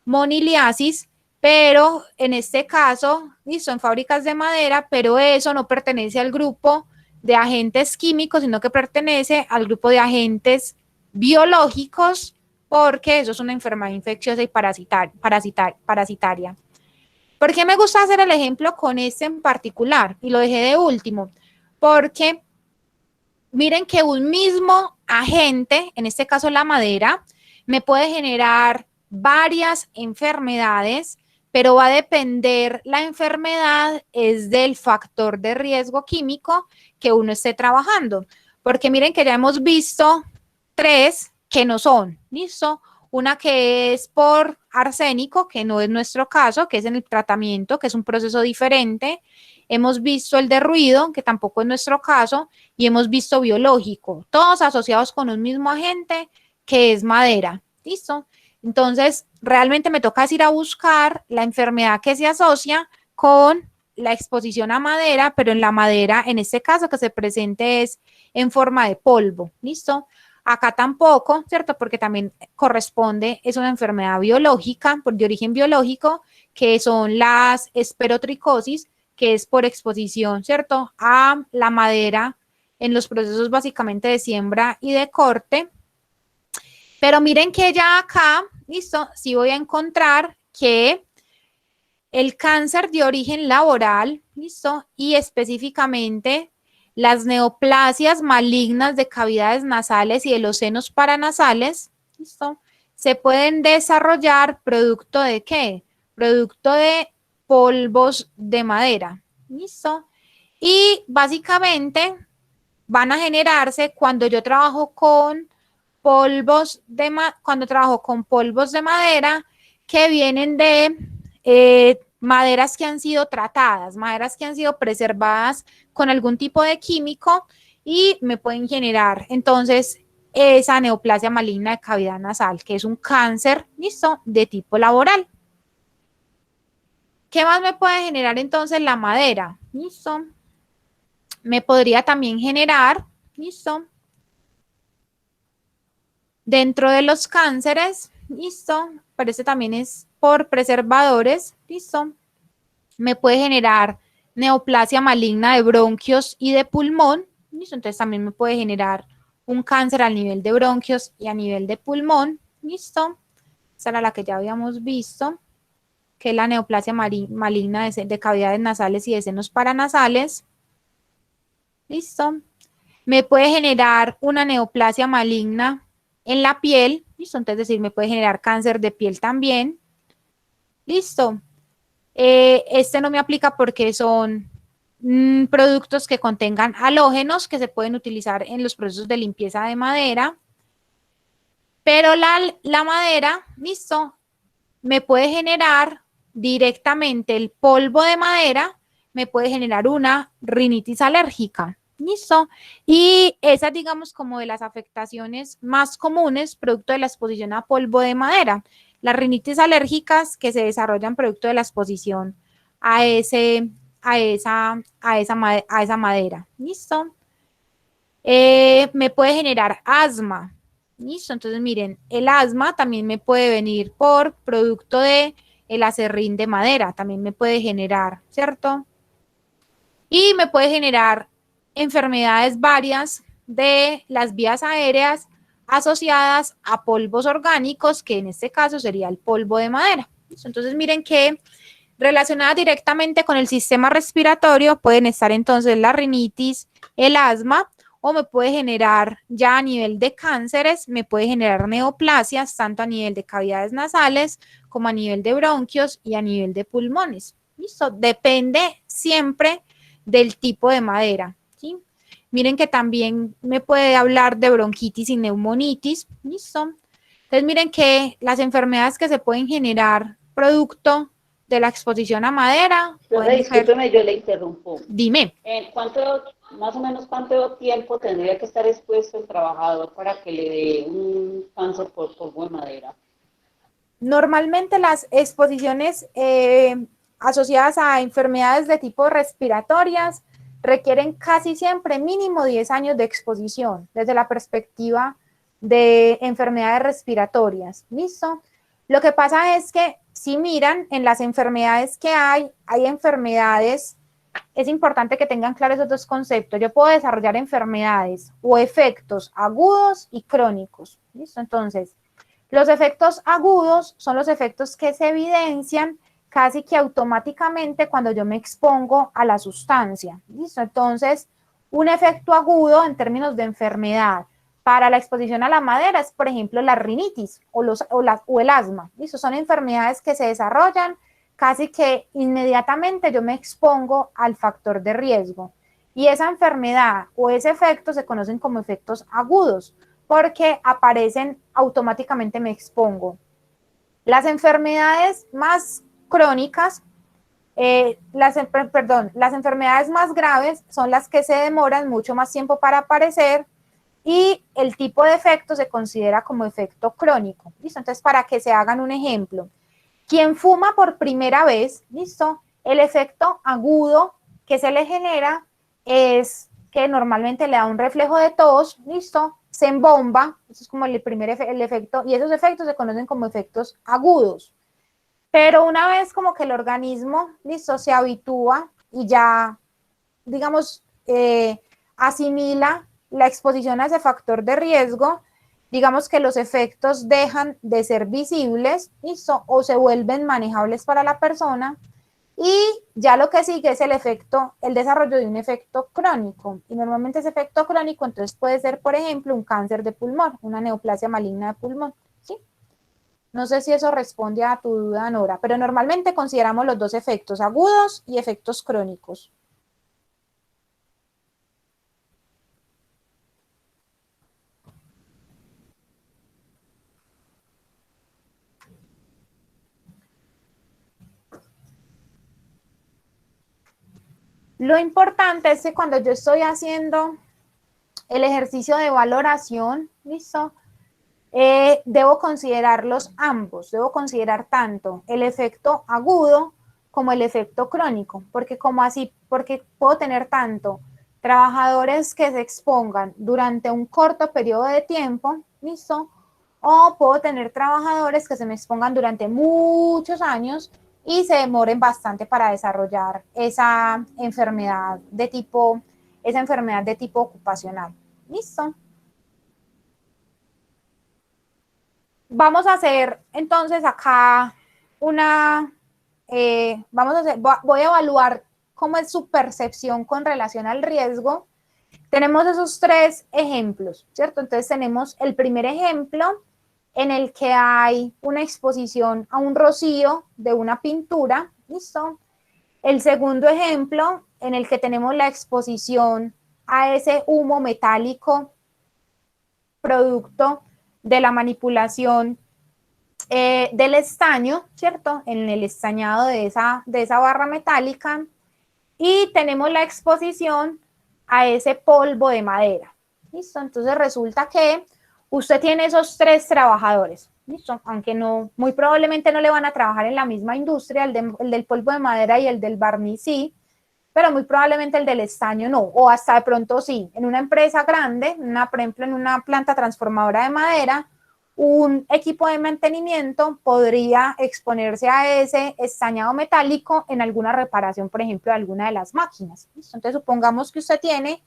moniliasis, pero en este caso, listo, en fábricas de madera, pero eso no pertenece al grupo de agentes químicos, sino que pertenece al grupo de agentes biológicos, porque eso es una enfermedad infecciosa y parasitaria. ¿Por qué me gusta hacer el ejemplo con este en particular? Y lo dejé de último, porque miren que un mismo agente, en este caso la madera, me puede generar varias enfermedades, pero va a depender la enfermedad es del factor de riesgo químico que uno esté trabajando. Porque miren que ya hemos visto 3 que no son, ¿listo? Una que es por arsénico, que no es nuestro caso, que es en el tratamiento, que es un proceso diferente. Hemos visto el de ruido, que tampoco es nuestro caso, y hemos visto biológico, todos asociados con un mismo agente que es madera. ¿Listo? Entonces, realmente me toca ir a buscar la enfermedad que se asocia con la exposición a madera, pero en la madera, en este caso que se presente es en forma de polvo. ¿Listo? Acá tampoco, ¿cierto? Porque también corresponde, es una enfermedad biológica, de origen biológico, que son las esperotricosis, que es por exposición, ¿cierto? A la madera en los procesos básicamente de siembra y de corte. Pero miren que ya acá, listo, sí voy a encontrar que el cáncer de origen laboral, listo, y específicamente las neoplasias malignas de cavidades nasales y de los senos paranasales, listo, se pueden desarrollar producto de ¿qué? Producto de polvos de madera, listo. Y básicamente van a generarse cuando yo trabajo con cuando trabajo con polvos de madera que vienen de maderas que han sido tratadas, maderas que han sido preservadas con algún tipo de químico y me pueden generar entonces esa neoplasia maligna de cavidad nasal, que es un cáncer, listo, de tipo laboral. ¿Qué más me puede generar entonces la madera? Listo. Me podría también generar, listo, dentro de los cánceres, listo, pero este también es por preservadores, listo, me puede generar neoplasia maligna de bronquios y de pulmón, listo, entonces también me puede generar un cáncer a nivel de bronquios y a nivel de pulmón, listo, esa era la que ya habíamos visto, que es la neoplasia maligna de cavidades nasales y de senos paranasales, listo, me puede generar una neoplasia maligna en la piel, listo, entonces decir, me puede generar cáncer de piel también, listo. Este no me aplica porque son productos que contengan halógenos que se pueden utilizar en los procesos de limpieza de madera, pero la madera, listo, me puede generar directamente el polvo de madera, me puede generar una rinitis alérgica. ¿Listo? Y esa, digamos, como de las afectaciones más comunes producto de la exposición a polvo de madera. Las rinitis alérgicas que se desarrollan producto de la exposición a esa madera. ¿Listo? Me puede generar asma. ¿Listo? Entonces, miren, el asma también me puede venir por producto de el aserrín de madera. También me puede generar, ¿cierto? Y me puede generar enfermedades varias de las vías aéreas asociadas a polvos orgánicos, que en este caso sería el polvo de madera. Entonces, miren que relacionadas directamente con el sistema respiratorio pueden estar entonces la rinitis, el asma, o me puede generar ya a nivel de cánceres, me puede generar neoplasias, tanto a nivel de cavidades nasales como a nivel de bronquios y a nivel de pulmones. ¿Listo? Depende siempre del tipo de madera, ¿sí? Miren que también me puede hablar de bronquitis y neumonitis, ¿listo? Entonces miren que las enfermedades que se pueden generar producto de la exposición a madera pueden ser... Discúlpeme, yo le interrumpo. Dime. Más o menos cuánto tiempo tendría que estar expuesto el trabajador para que le dé un cáncer por polvo de madera? Normalmente las exposiciones asociadas a enfermedades de tipo respiratorias requieren casi siempre mínimo 10 años de exposición desde la perspectiva de enfermedades respiratorias. ¿Listo? Lo que pasa es que si miran en las enfermedades que hay enfermedades, es importante que tengan claros esos dos conceptos. Yo puedo desarrollar enfermedades o efectos agudos y crónicos. ¿Listo? Entonces, los efectos agudos son los efectos que se evidencian casi que automáticamente cuando yo me expongo a la sustancia. ¿Listo? Entonces, un efecto agudo en términos de enfermedad para la exposición a la madera es, por ejemplo, la rinitis o el asma. ¿Listo? Son enfermedades que se desarrollan casi que inmediatamente yo me expongo al factor de riesgo. Y esa enfermedad o ese efecto se conocen como efectos agudos, porque aparecen automáticamente, me expongo. Las enfermedades más crónicas, las enfermedades más graves son las que se demoran mucho más tiempo para aparecer y el tipo de efecto se considera como efecto crónico. ¿Listo? Entonces, para que se hagan un ejemplo, quien fuma por primera vez, ¿listo? El efecto agudo que se le genera es que normalmente le da un reflejo de tos, ¿listo? Se embomba, eso es como el efecto, y esos efectos se conocen como efectos agudos. Pero una vez como que el organismo, ¿listo? Se habitúa y ya, digamos, asimila la exposición a ese factor de riesgo, digamos que los efectos dejan de ser visibles, ¿listo? O se vuelven manejables para la persona, y ya lo que sigue es el efecto, el desarrollo de un efecto crónico. Y normalmente ese efecto crónico entonces puede ser, por ejemplo, un cáncer de pulmón, una neoplasia maligna de pulmón, ¿sí? No sé si eso responde a tu duda, Nora, pero normalmente consideramos los dos efectos, agudos y efectos crónicos. Lo importante es que cuando yo estoy haciendo el ejercicio de valoración, ¿listo? Debo considerarlos ambos, debo considerar tanto el efecto agudo como el efecto crónico, porque puedo tener tanto trabajadores que se expongan durante un corto periodo de tiempo, ¿listo? O puedo tener trabajadores que se me expongan durante muchos años y se demoren bastante para desarrollar esa enfermedad de tipo ocupacional. ¿Listo? Vamos a hacer entonces acá voy a evaluar cómo es su percepción con relación al riesgo. Tenemos esos tres ejemplos, ¿cierto? Entonces tenemos el primer ejemplo en el que hay una exposición a un rocío de una pintura, ¿listo? El segundo ejemplo en el que tenemos la exposición a ese humo metálico producto de la manipulación del estaño, ¿cierto? En el estañado de esa barra metálica. Y tenemos la exposición a ese polvo de madera. ¿Listo? Entonces resulta que usted tiene esos tres trabajadores. ¿Listo? Aunque no, muy probablemente no le van a trabajar en la misma industria, el del polvo de madera y el del barniz sí, pero muy probablemente el del estaño no, o hasta de pronto sí. En una empresa grande, por ejemplo, en una planta transformadora de madera, un equipo de mantenimiento podría exponerse a ese estañado metálico en alguna reparación, por ejemplo, de alguna de las máquinas. Entonces, supongamos que usted tiene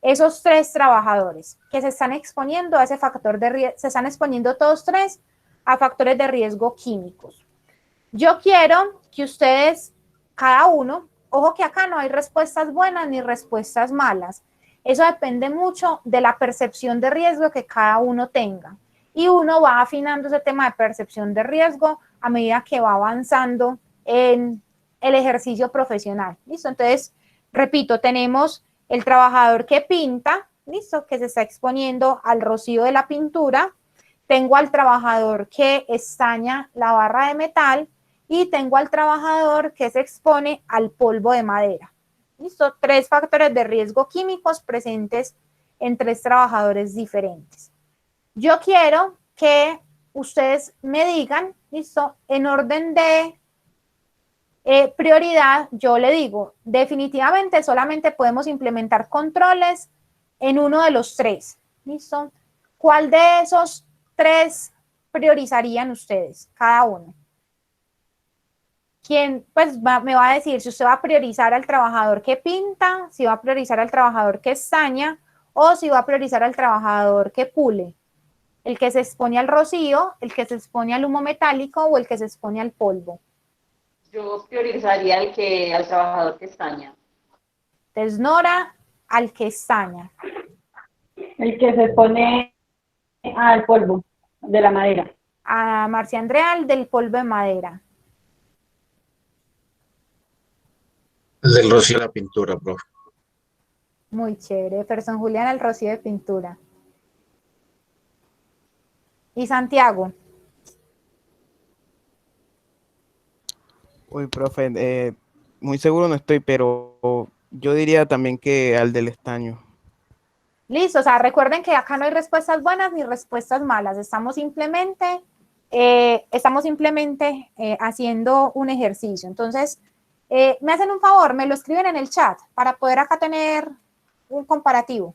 esos tres trabajadores que se están exponiendo a ese factor de riesgo, se están exponiendo todos tres a factores de riesgo químicos. Yo quiero que ustedes, cada uno, ojo que acá no hay respuestas buenas ni respuestas malas. Eso depende mucho de la percepción de riesgo que cada uno tenga. Y uno va afinando ese tema de percepción de riesgo a medida que va avanzando en el ejercicio profesional. ¿Listo? Entonces, repito, tenemos el trabajador que pinta, ¿listo? Que se está exponiendo al rocío de la pintura. Tengo al trabajador que estaña la barra de metal y tengo al trabajador que se expone al polvo de madera. ¿Listo? Tres factores de riesgo químicos presentes en tres trabajadores diferentes. Yo quiero que ustedes me digan, ¿listo? En orden de prioridad, yo le digo, definitivamente solamente podemos implementar controles en uno de los tres, ¿listo? ¿Cuál de esos tres priorizarían ustedes, cada uno? ¿Quién pues me va a decir si usted va a priorizar al trabajador que pinta, si va a priorizar al trabajador que estaña o si va a priorizar al trabajador que pule? ¿El que se expone al rocío, el que se expone al humo metálico o el que se expone al polvo? Yo priorizaría al trabajador que estaña. Entonces, Nora, al que estaña. El que se pone al polvo de la madera. A Marcia Andrea, al del polvo de madera. El del rocío de la pintura, profe. Muy chévere. Person Julián, al rocío de pintura. ¿Y Santiago? Uy, profe, muy seguro no estoy, pero yo diría también que al del estaño. Listo, o sea, recuerden que acá no hay respuestas buenas ni respuestas malas. Estamos simplemente haciendo un ejercicio. Entonces, me hacen un favor, me lo escriben en el chat para poder acá tener un comparativo.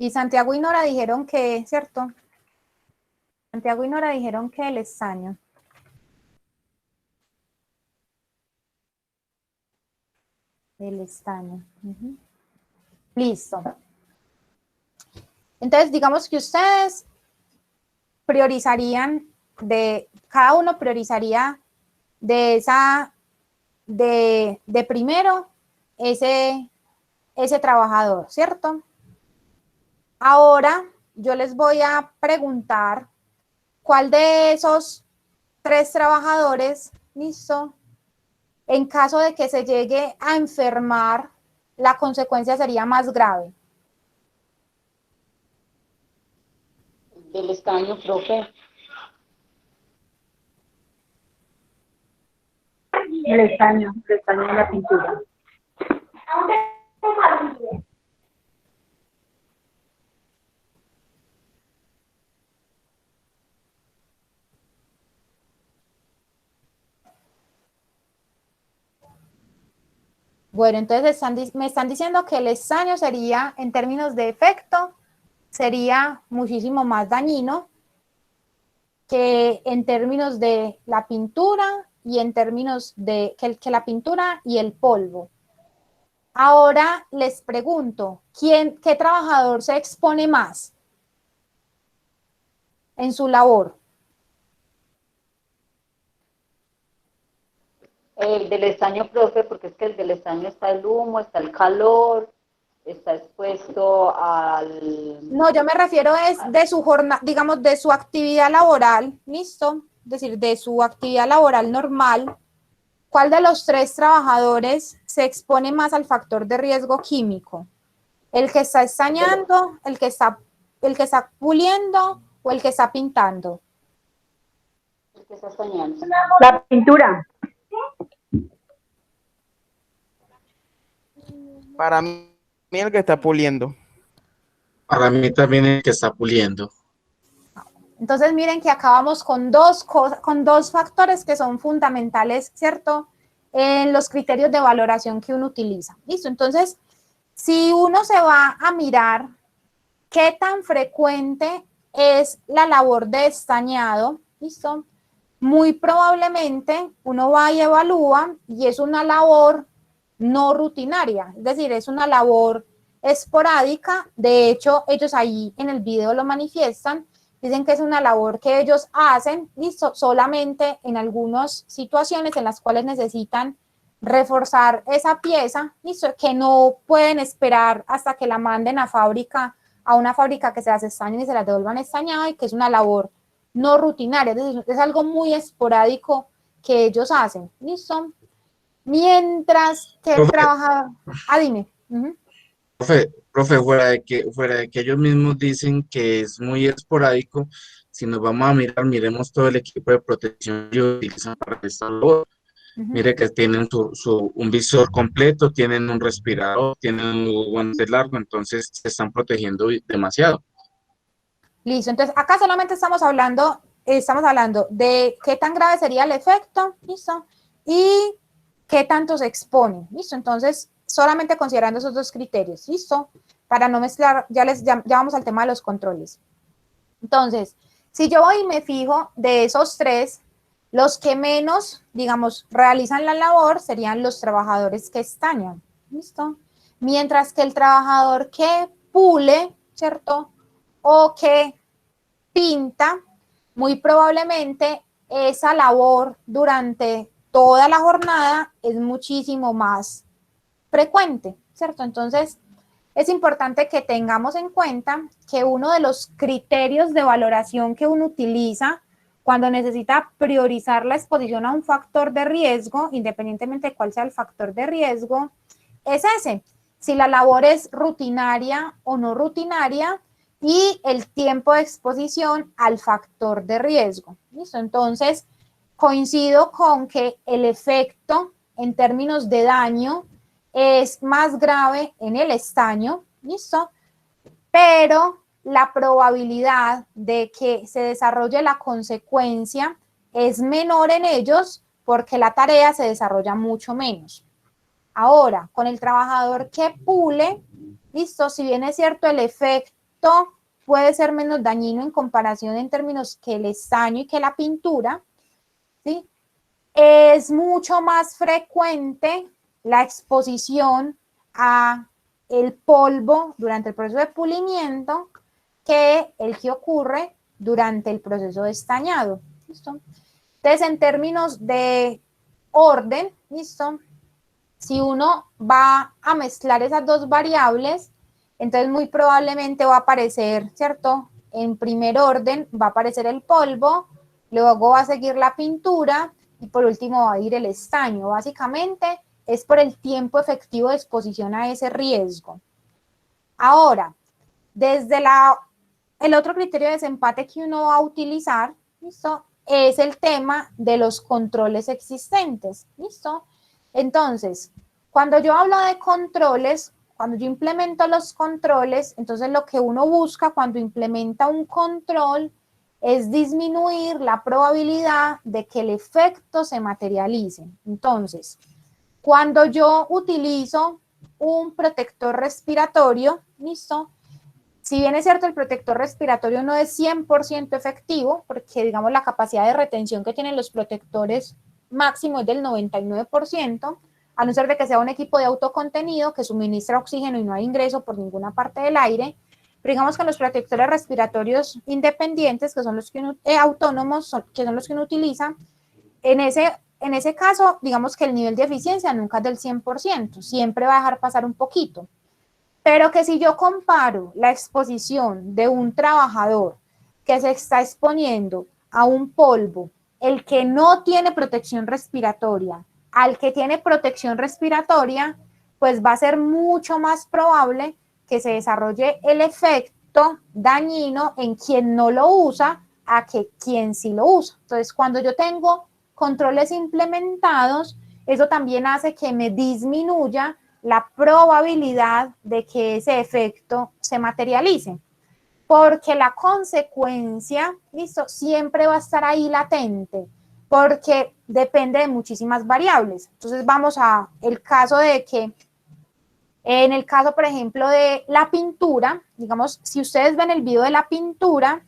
Y Santiago y Nora dijeron que, ¿cierto? Santiago y Nora dijeron que el estaño. El estaño. Ujú. Listo. Entonces, digamos que ustedes priorizarían cada uno priorizaría de primero ese trabajador, ¿cierto? Ahora yo les voy a preguntar cuál de esos 3 trabajadores, listo, en caso de que se llegue a enfermar, la consecuencia sería más grave. Del estaño, profe. El estaño de la pintura. Bueno, entonces me están diciendo que el estaño sería, en términos de efecto, sería muchísimo más dañino que en términos de la pintura y en términos de que la pintura y el polvo. Ahora les pregunto, ¿qué trabajador se expone más en su labor? El del estaño, profe, porque es que el del estaño está el humo, está el calor, está expuesto al... No, yo me refiero es de su jornada, digamos, de su actividad laboral, ¿listo? Es decir, de su actividad laboral normal. ¿Cuál de los 3 trabajadores se expone más al factor de riesgo químico? ¿El que está estañando, el que está puliendo o el que está pintando? El que está estañando. La pintura. Para mí el que está puliendo. Para mí también el que está puliendo. Entonces miren que acabamos con dos factores que son fundamentales, ¿cierto? En los criterios de valoración que uno utiliza. ¿Listo? Entonces, si uno se va a mirar qué tan frecuente es la labor de estañado, ¿listo? Muy probablemente uno va y evalúa y es una labor no rutinaria, es decir, es una labor esporádica. De hecho, ellos ahí en el video lo manifiestan, dicen que es una labor que ellos hacen listo, solamente en algunas situaciones en las cuales necesitan reforzar esa pieza, listo, que no pueden esperar hasta que la manden a una fábrica que se las estañen y se las devuelvan estañada, y que es una labor no rutinaria, es algo muy esporádico que ellos hacen, ¿listo? Mientras que el trabajador... dime. Profe, fuera de que ellos mismos dicen que es muy esporádico, si nos vamos a mirar, miremos todo el equipo de protección que utilizan para esta labor. Mire que tienen un visor completo, tienen un respirador, tienen un guante largo, entonces se están protegiendo demasiado. Listo, entonces acá solamente estamos hablando de qué tan grave sería el efecto, ¿listo? Y qué tanto se expone, ¿listo? Entonces, solamente considerando esos 2 criterios, ¿listo? Para no mezclar, ya vamos al tema de los controles. Entonces, si yo voy y me fijo de esos 3, los que menos, digamos, realizan la labor serían los trabajadores que estañan, ¿listo? Mientras que el trabajador que pule, ¿cierto? O que pinta, muy probablemente esa labor durante toda la jornada es muchísimo más frecuente, ¿cierto? Entonces, es importante que tengamos en cuenta que uno de los criterios de valoración que uno utiliza cuando necesita priorizar la exposición a un factor de riesgo, independientemente de cuál sea el factor de riesgo, es ese, si la labor es rutinaria o no rutinaria y el tiempo de exposición al factor de riesgo. ¿Listo? Entonces, coincido con que el efecto en términos de daño es más grave en el estaño, ¿listo? Pero la probabilidad de que se desarrolle la consecuencia es menor en ellos porque la tarea se desarrolla mucho menos. Ahora, con el trabajador que pule, listo, si bien es cierto el efecto efecto puede ser menos dañino en comparación en términos que el estaño y que la pintura, ¿sí? Es mucho más frecuente la exposición a el polvo durante el proceso de pulimiento que el que ocurre durante el proceso de estañado. ¿Listo? Entonces, en términos de orden, ¿listo? Si uno va a mezclar esas dos variables, entonces muy probablemente va a aparecer, ¿cierto? En primer orden va a aparecer el polvo, luego va a seguir la pintura y por último va a ir el estaño. Básicamente es por el tiempo efectivo de exposición a ese riesgo. Ahora, desde el otro criterio de desempate que uno va a utilizar, ¿listo? Es el tema de los controles existentes, ¿listo? Entonces, cuando yo hablo de controles, cuando yo implemento los controles, entonces lo que uno busca cuando implementa un control es disminuir la probabilidad de que el efecto se materialice. Entonces, cuando yo utilizo un protector respiratorio, ¿listo? Si bien es cierto, el protector respiratorio no es 100% efectivo, porque digamos la capacidad de retención que tienen los protectores máximo es del 99%, a no ser de que sea un equipo de autocontenido que suministra oxígeno y no hay ingreso por ninguna parte del aire. Pero digamos que los protectores respiratorios independientes, que son los que autónomos, que son los que uno utiliza, en ese caso, digamos que el nivel de eficiencia nunca es del 100%, siempre va a dejar pasar un poquito. Pero que si yo comparo la exposición de un trabajador que se está exponiendo a un polvo, el que no tiene protección respiratoria, al que tiene protección respiratoria, pues va a ser mucho más probable que se desarrolle el efecto dañino en quien no lo usa a que quien sí lo usa. Entonces, cuando yo tengo controles implementados, eso también hace que me disminuya la probabilidad de que ese efecto se materialice, porque la consecuencia, listo, siempre va a estar ahí latente, porque depende de muchísimas variables. Entonces vamos a el caso de que, en el caso, por ejemplo, de la pintura, digamos, si ustedes ven el video de la pintura,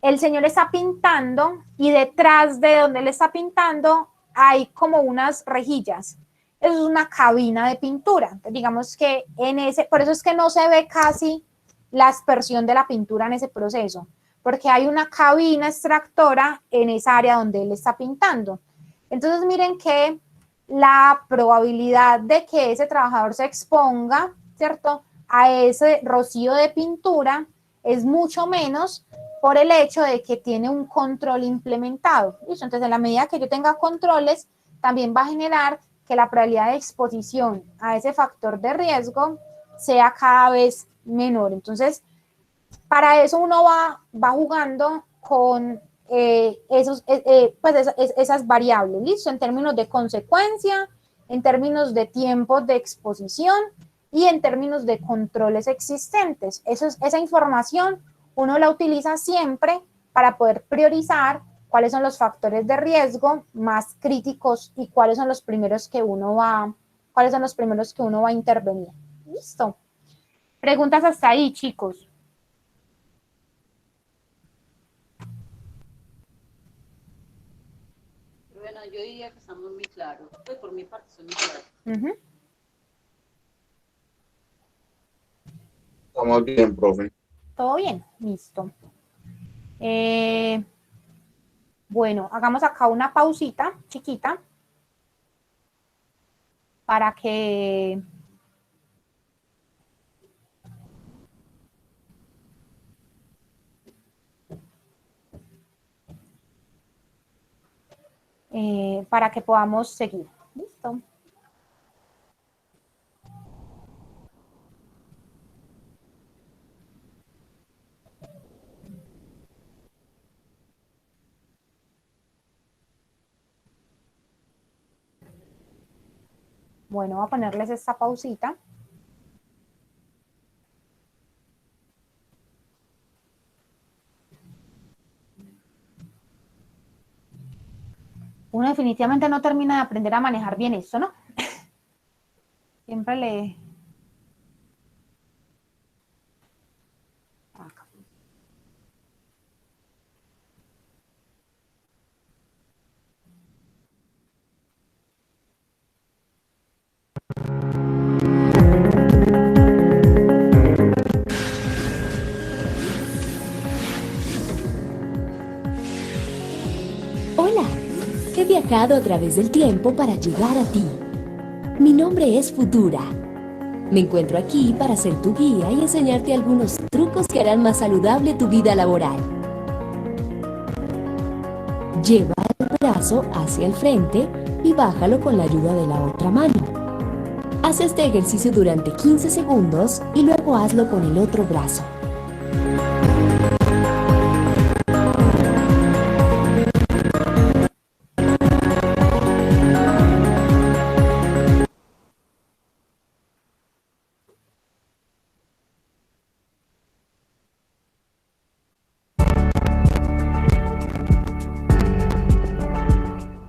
el señor está pintando y detrás de donde él está pintando hay como unas rejillas. Eso es una cabina de pintura. Entonces, digamos que por eso es que no se ve casi la aspersión de la pintura en ese proceso, porque hay una cabina extractora en esa área donde él está pintando. Entonces, miren que la probabilidad de que ese trabajador se exponga, ¿cierto?, a ese rocío de pintura es mucho menos por el hecho de que tiene un control implementado. ¿Listo? Entonces, en la medida que yo tenga controles, también va a generar que la probabilidad de exposición a ese factor de riesgo sea cada vez menor. Entonces, para eso uno va jugando con esas variables, ¿listo? En términos de consecuencia, en términos de tiempos de exposición y en términos de controles existentes. Esa información uno la utiliza siempre para poder priorizar cuáles son los factores de riesgo más críticos y cuáles son los primeros que uno va a intervenir. ¿Listo? Preguntas hasta ahí, chicos. Bueno, yo diría que estamos muy claros. Pues por mi parte son muy claros. Estamos bien, profe. ¿Todo bien? Listo. Bueno, hagamos acá una pausita chiquita para que podamos seguir. ¿Listo? Bueno, voy a ponerles esta pausita. Uno definitivamente no termina de aprender a manejar bien esto, ¿no? Siempre He viajado a través del tiempo para llegar a ti. Mi nombre es Futura. Me encuentro aquí para ser tu guía y enseñarte algunos trucos que harán más saludable tu vida laboral. Lleva el brazo hacia el frente y bájalo con la ayuda de la otra mano. Haz este ejercicio durante 15 segundos y luego hazlo con el otro brazo.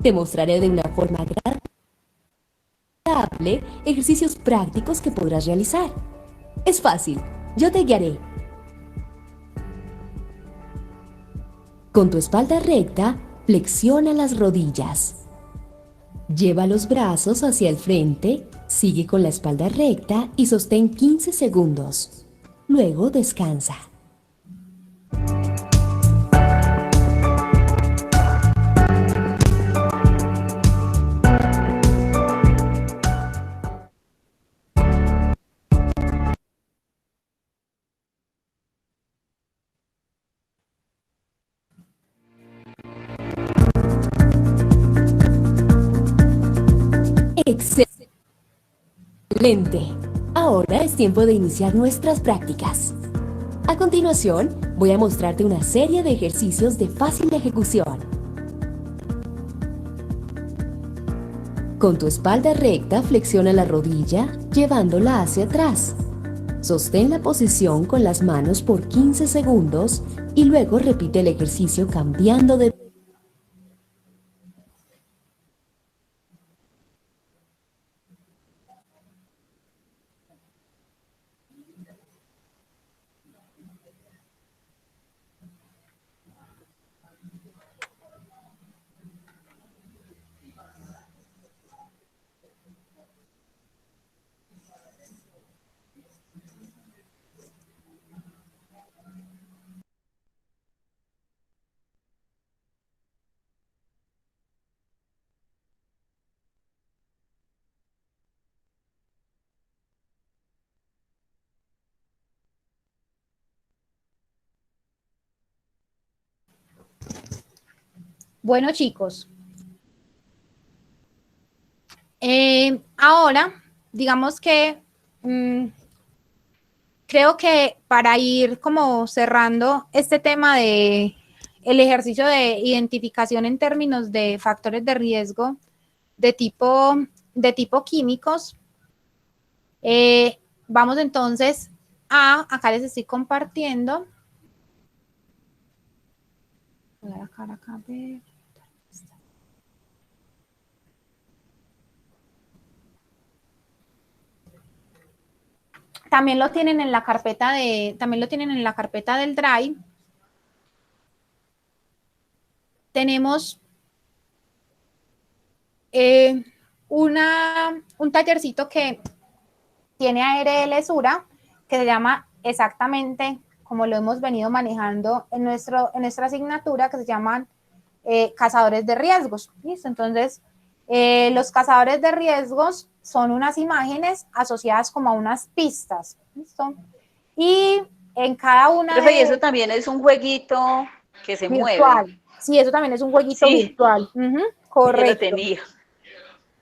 Te mostraré de una forma agradable ejercicios prácticos que podrás realizar. Es fácil, yo te guiaré. Con tu espalda recta, flexiona las rodillas. Lleva los brazos hacia el frente, sigue con la espalda recta y sostén 15 segundos. Luego descansa. Excelente. Ahora es tiempo de iniciar nuestras prácticas. A continuación, voy a mostrarte una serie de ejercicios de fácil ejecución. Con tu espalda recta, flexiona la rodilla, llevándola hacia atrás. Sostén la posición con las manos por 15 segundos y luego repite el ejercicio cambiando de... Bueno, chicos, ahora, digamos que creo que para ir como cerrando este tema de el ejercicio de identificación en términos de factores de riesgo de tipo químicos, vamos entonces acá les estoy compartiendo. Voy a acá, a ver. También lo tienen en la carpeta del Drive. Tenemos un tallercito que tiene ARL Sura, que se llama exactamente como lo hemos venido manejando en nuestra asignatura, que se llaman cazadores de riesgos. ¿Listo? Entonces, los cazadores de riesgos son unas imágenes asociadas como a unas pistas. ¿Listo? Y en cada una Profe, y eso también es un jueguito que se virtual. mueve. Sí, eso también es un jueguito virtual. Correcto. Yo lo tenía.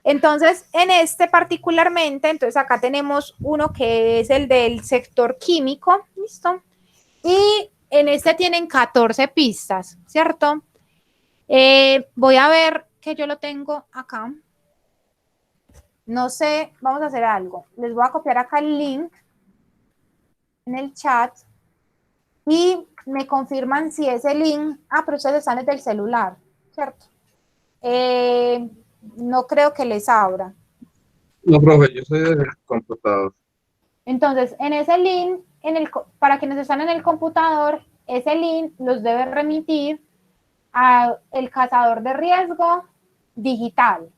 Entonces, en este particularmente, entonces acá tenemos uno que es el del sector químico, ¿listo? Y en este tienen 14 pistas, ¿cierto? Voy a ver que yo lo tengo acá. No sé, vamos a hacer algo. Les voy a copiar acá el link en el chat y me confirman si ese link, pero ustedes están desde el celular, ¿cierto? No creo que les abra. No, profe, yo soy del computador. Entonces, en ese link, para quienes están en el computador, ese link los debe remitir al cazador de riesgo digital.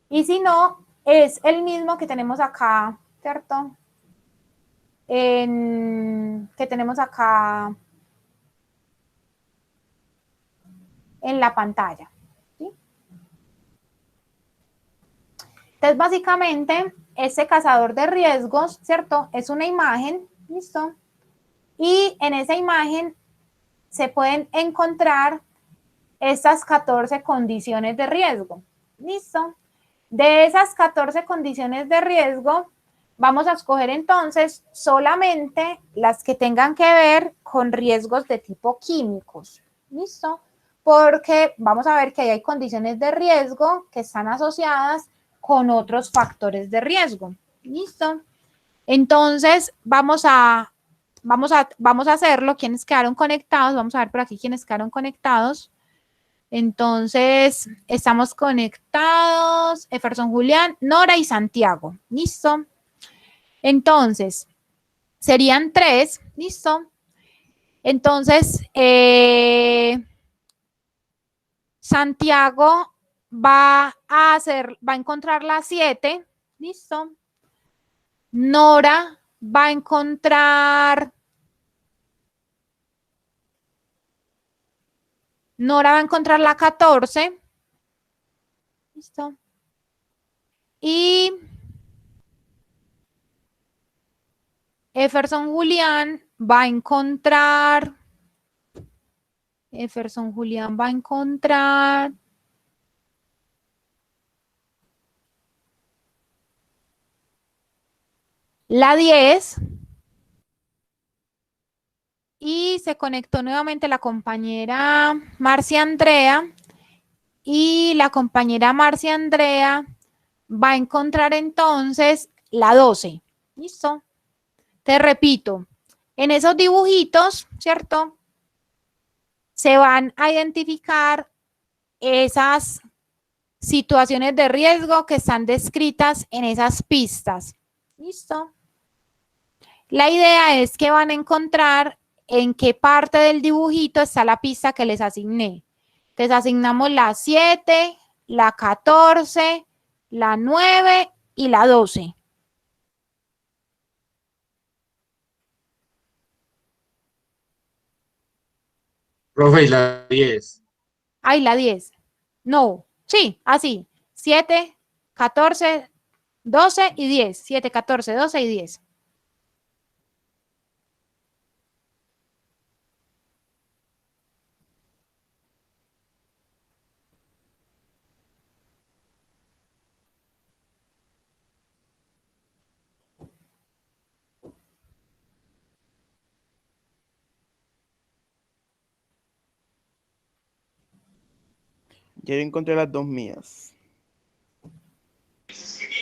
Y si no, es el mismo que tenemos acá ¿cierto? Que tenemos acá en la pantalla. ¿Sí? Entonces, básicamente, este cazador de riesgos, ¿cierto? Es una imagen, ¿listo? Y en esa imagen se pueden encontrar estas 14 condiciones de riesgo, ¿listo? De esas 14 condiciones de riesgo, vamos a escoger entonces solamente las que tengan que ver con riesgos de tipo químicos, ¿listo? Porque vamos a ver que ahí hay condiciones de riesgo que están asociadas con otros factores de riesgo, ¿listo? Entonces, vamos a hacerlo. ¿Quiénes quedaron conectados? Vamos a ver por aquí quiénes quedaron conectados. Entonces, estamos conectados, Eferson, Julián, Nora y Santiago. ¿Listo? Entonces, serían 3. ¿Listo? Entonces, Santiago va a encontrar la 7. ¿Listo? Nora va a encontrar la 14. ¿Listo? Y Jefferson Julián va a encontrar la 10. Y se conectó nuevamente la compañera Marcia Andrea. Y la compañera Marcia Andrea va a encontrar entonces la 12. ¿Listo? Te repito, en esos dibujitos, ¿cierto? Se van a identificar esas situaciones de riesgo que están descritas en esas pistas. ¿Listo? La idea es que van a encontrar en qué parte del dibujito está la pista que les asigné. Entonces asignamos la 7, la 14, la 9 y la 12. Profe, y la 10. Ay, la 10. No, sí, así. 7, 14, 12 y 10. 7, 14, 12 y 10. Ya encontré las 2 mías.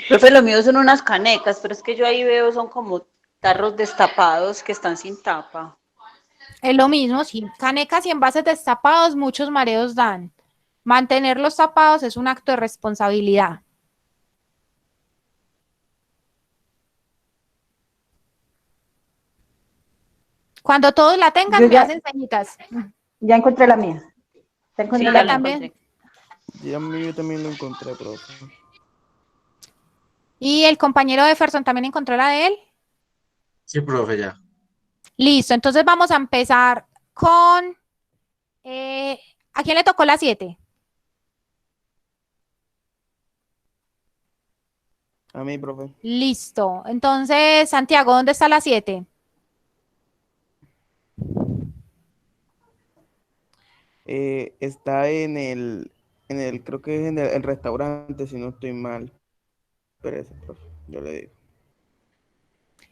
Profe, lo mío son unas canecas, pero es que yo ahí veo son como tarros destapados que están sin tapa. Es lo mismo, sí. Canecas y envases destapados, muchos mareos dan. Mantenerlos tapados es un acto de responsabilidad. Cuando todos la tengan, me hacen señitas. Ya encontré la mía. Ya Sí, encontré ya la lo mía. también. encontré. Yo también lo encontré, profe. Y el compañero de Jefferson también encontró la de él. Sí, profe, ya. Listo, entonces vamos a empezar con... ¿a quién le tocó la 7? A mí, profe. Listo. Entonces, Santiago, ¿dónde está la 7? Está creo que es en el restaurante, si no estoy mal. Espérese, profe, yo le digo.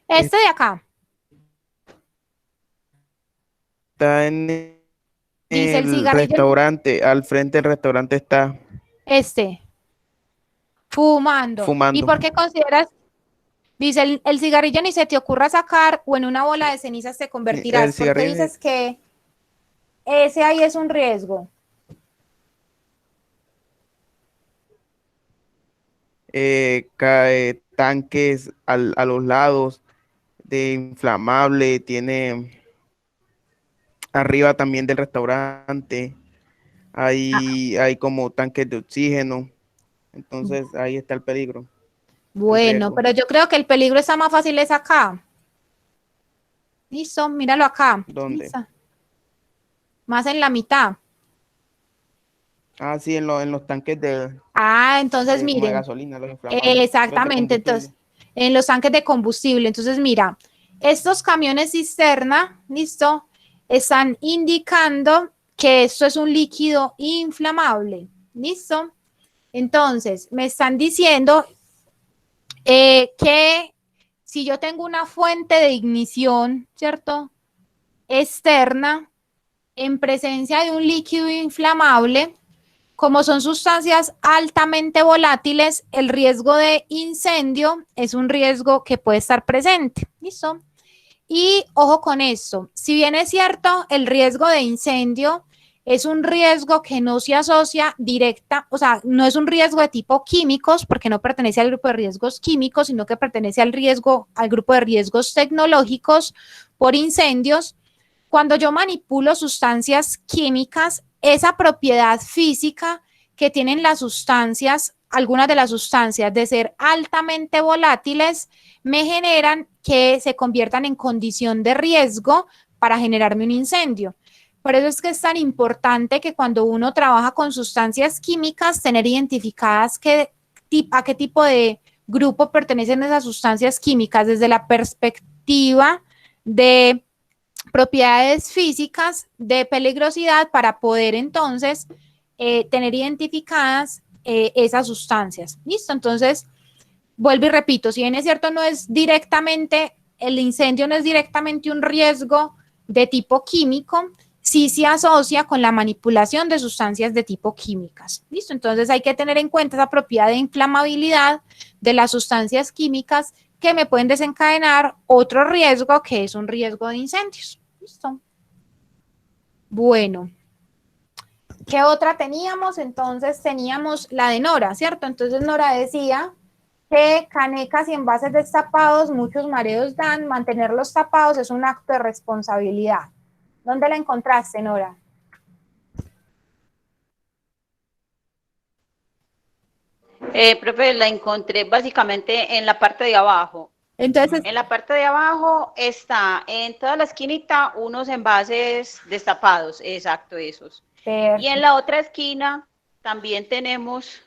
Este de acá. Está en Dice el el cigarrillo. restaurante, al frente del restaurante está Este. Fumando. ¿Y fumando. por qué consideras? Dice, el cigarrillo ni se te ocurra sacar o en una bola de cenizas te El convertirás. ¿Por qué cigarrillo dices que ese ahí es un riesgo? cae tanques a los lados de inflamable, tiene arriba también del restaurante, hay como tanques de oxígeno, entonces ahí está el peligro. Bueno, riesgo. pero yo creo que el peligro está más fácil es acá. Listo, míralo acá. ¿Dónde? Listo. Más en la mitad. Ah, sí, en los tanques Ah, entonces como de miren, gasolina, los inflamables, los de exactamente, entonces, combustible. en los tanques de combustible. Entonces, mira, estos camiones cisterna, listo, están indicando que esto es un líquido inflamable, listo. Entonces, me están diciendo que si yo tengo una fuente de ignición, ¿cierto? Externa, en presencia de un líquido inflamable, como son sustancias altamente volátiles, el riesgo de incendio es un riesgo que puede estar presente. ¿Listo? Y ojo con esto, si bien es cierto, el riesgo de incendio es un riesgo que no se asocia directa, o sea, no es un riesgo de tipo químicos, porque no pertenece al grupo de riesgos químicos, sino que pertenece al grupo de riesgos tecnológicos por incendios. Cuando yo manipulo sustancias químicas, esa propiedad física que tienen las sustancias, algunas de las sustancias de ser altamente volátiles, me generan que se conviertan en condición de riesgo para generarme un incendio. Por eso es que es tan importante que cuando uno trabaja con sustancias químicas, tener identificadas a qué tipo de grupo pertenecen esas sustancias químicas desde la perspectiva de propiedades físicas de peligrosidad para poder entonces tener identificadas esas sustancias. ¿Listo? Entonces, vuelvo y repito, si bien es cierto, no es directamente, el incendio no es directamente un riesgo de tipo químico, sí se asocia con la manipulación de sustancias de tipo químicas. ¿Listo? Entonces hay que tener en cuenta esa propiedad de inflamabilidad de las sustancias químicas que me pueden desencadenar otro riesgo que es un riesgo de incendios. ¿Listo? Bueno, ¿qué otra teníamos? Entonces teníamos la de Nora, ¿cierto? Entonces Nora decía que canecas y envases destapados, muchos mareos dan, mantenerlos tapados es un acto de responsabilidad. ¿Dónde la encontraste, Nora? Profe, la encontré básicamente en la parte de abajo. Entonces, En la parte de abajo está en toda la esquinita unos envases destapados, exacto, esos. Y en la otra esquina también tenemos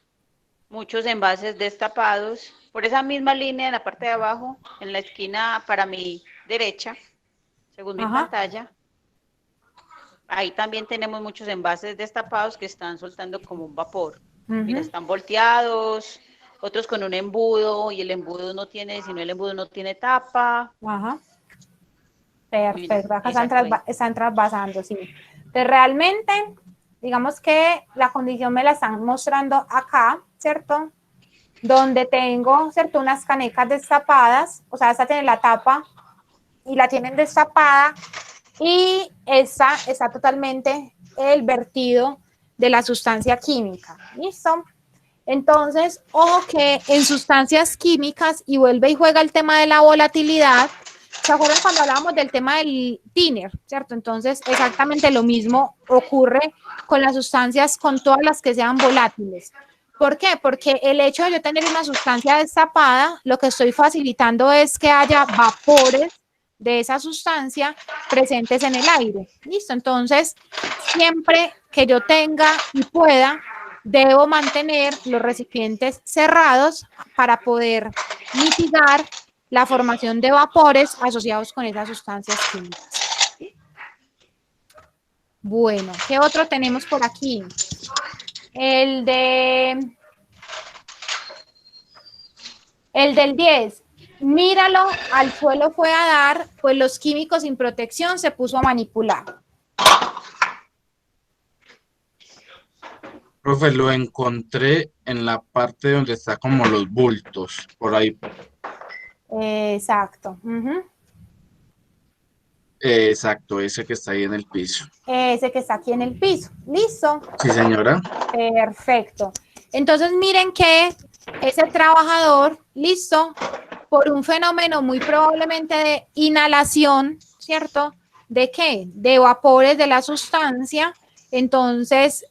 muchos envases destapados. Por esa misma línea en la parte de abajo, en la esquina para mi derecha, según mi pantalla, ahí también tenemos muchos envases destapados que están soltando como un vapor. Mira, están volteados, otros con un embudo y el embudo no tiene, si no el embudo no tiene tapa. Ajá. Perfecto, Mira, acá están trasvasando, sí. Pero realmente, digamos que la condición me la están mostrando acá, ¿cierto? Donde tengo, ¿cierto? Unas canecas destapadas, o sea, esta tiene la tapa y la tienen destapada y esta está totalmente el vertido de la sustancia química. ¿Listo? Entonces, ojo que en sustancias químicas, y vuelve y juega el tema de la volatilidad, ¿se acuerdan cuando hablábamos del tema del thinner, cierto? Entonces, exactamente lo mismo ocurre con las sustancias, con todas las que sean volátiles. ¿Por qué? Porque el hecho de yo tener una sustancia destapada, lo que estoy facilitando es que haya vapores de esa sustancia presentes en el aire. ¿Listo? Entonces, siempre que yo tenga y pueda, debo mantener los recipientes cerrados para poder mitigar la formación de vapores asociados con esas sustancias químicas. Bueno, ¿qué otro tenemos por aquí? El del 10. Míralo, al suelo fue a dar, pues los químicos sin protección se puso a manipular. Profe, lo encontré en la parte donde está como los bultos, por ahí. Exacto. Exacto, ese que está ahí en el piso. Ese que está aquí en el piso. ¿Listo? Sí, señora. Perfecto. Entonces miren que ese trabajador, listo, por un fenómeno muy probablemente de inhalación, ¿cierto? ¿De qué? De vapores de la sustancia. Entonces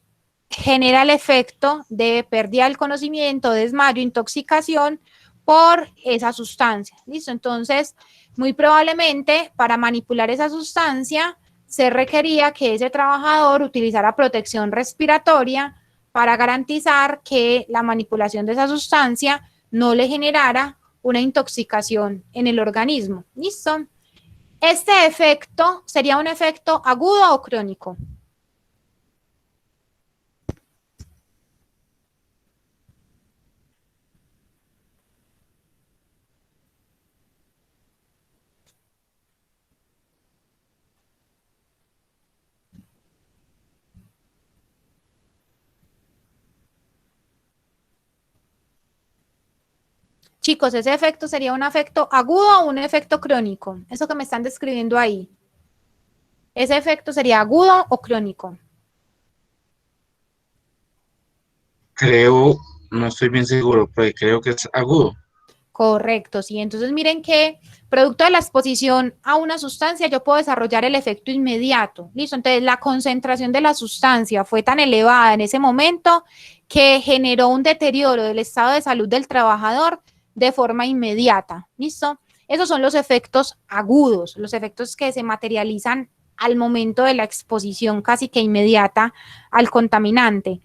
genera el efecto de pérdida del conocimiento, desmayo, intoxicación por esa sustancia. ¿Listo? Entonces, muy probablemente para manipular esa sustancia se requería que ese trabajador utilizara protección respiratoria para garantizar que la manipulación de esa sustancia no le generara una intoxicación en el organismo. ¿Listo? Este efecto sería un efecto agudo o crónico. Chicos, ¿ese efecto sería un efecto agudo o un efecto crónico? Eso que me están describiendo ahí. ¿Ese efecto sería agudo o crónico? Creo, no estoy bien seguro, pero creo que es agudo. Correcto, sí. Entonces miren que producto de la exposición a una sustancia yo puedo desarrollar el efecto inmediato. ¿Listo? Entonces la concentración de la sustancia fue tan elevada en ese momento que generó un deterioro del estado de salud del trabajador de forma inmediata. ¿Listo? Esos son los efectos agudos, los efectos que se materializan al momento de la exposición casi que inmediata al contaminante.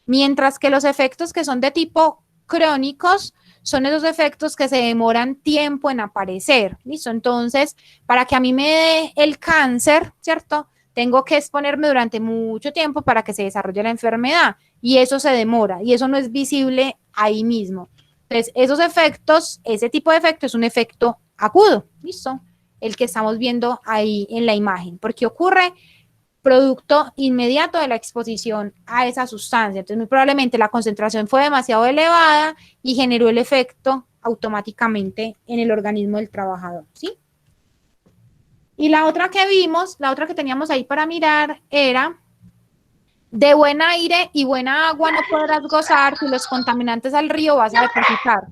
Mientras que los efectos que son de tipo crónicos son esos efectos que se demoran tiempo en aparecer, ¿listo? Entonces, para que a mí me dé el cáncer, ¿cierto? Tengo que exponerme durante mucho tiempo para que se desarrolle la enfermedad y eso se demora y eso no es visible ahí mismo. Entonces, esos efectos, ese tipo de efecto es un efecto agudo, ¿listo? El que estamos viendo ahí en la imagen, porque ocurre producto inmediato de la exposición a esa sustancia. Entonces, muy probablemente la concentración fue demasiado elevada y generó el efecto automáticamente en el organismo del trabajador, ¿sí? Y la otra que vimos, la otra que teníamos ahí para mirar era: de buen aire y buena agua no podrás gozar si los contaminantes al río vas a depositar.